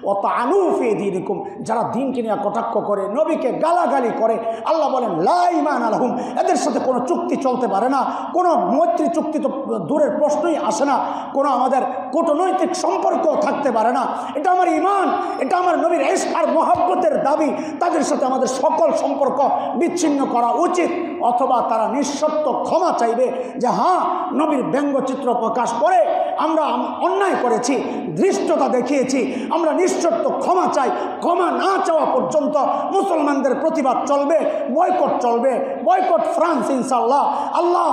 ওয়া তাআনু ফি দীনিকুম, যারা দ্বীনকে নিয়ে কটাক্ষ করে, নবীকে গালাগালি করে, আল্লাহ বলেন লা ঈমানা লাহুম, এদের সাথে কোনো চুক্তি চলতে পারে না, কোনো মৈত্রী চুক্তি তো দূরের প্রশ্নই আসে না, কোনো আমাদের কূটনৈতিক সম্পর্ক থাকতে পারে না। এটা আমার ঈমান, এটা আমার নবীর ইশক আর মহব্বতের দাবি। তাদের সাথে আমাদের সকল সম্পর্ক বিচ্ছিন্ন করা উচিত, অথবা তারা নিঃশর্ত ক্ষমা চাইবে যে হ্যাঁ, নবীর ব্যঙ্গচিত্র প্রকাশ করে আমরা অন্যায় করেছি, ধৃষ্টতা দেখিয়েছি, আমরা নিঃশর্ত ক্ষমা চাই। ক্ষমা না চাওয়া পর্যন্ত মুসলমানদের প্রতিবাদ চলবে, বয়কট চলবে, বয়কট ফ্রান্স ইনশাআল্লাহ। আল্লাহ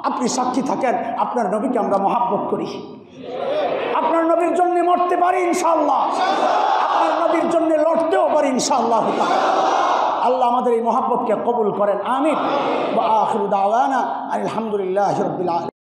আপনি সাক্ষী থাকেন, আপনার নবীকে আমরা মহব্বত করি, আপনার নবীর জন্য মরতে পারি ইনশাআল্লাহ, আপনার নবীর জন্য লড়তেও পারি ইনশাআল্লাহ। আল্লাহ আমাদের এই মহব্বতকে কবুল করেন, আমিন। ওয়া আখিরু দাওয়ানা আলহামদুলিল্লাহি রাব্বিল আলামিন।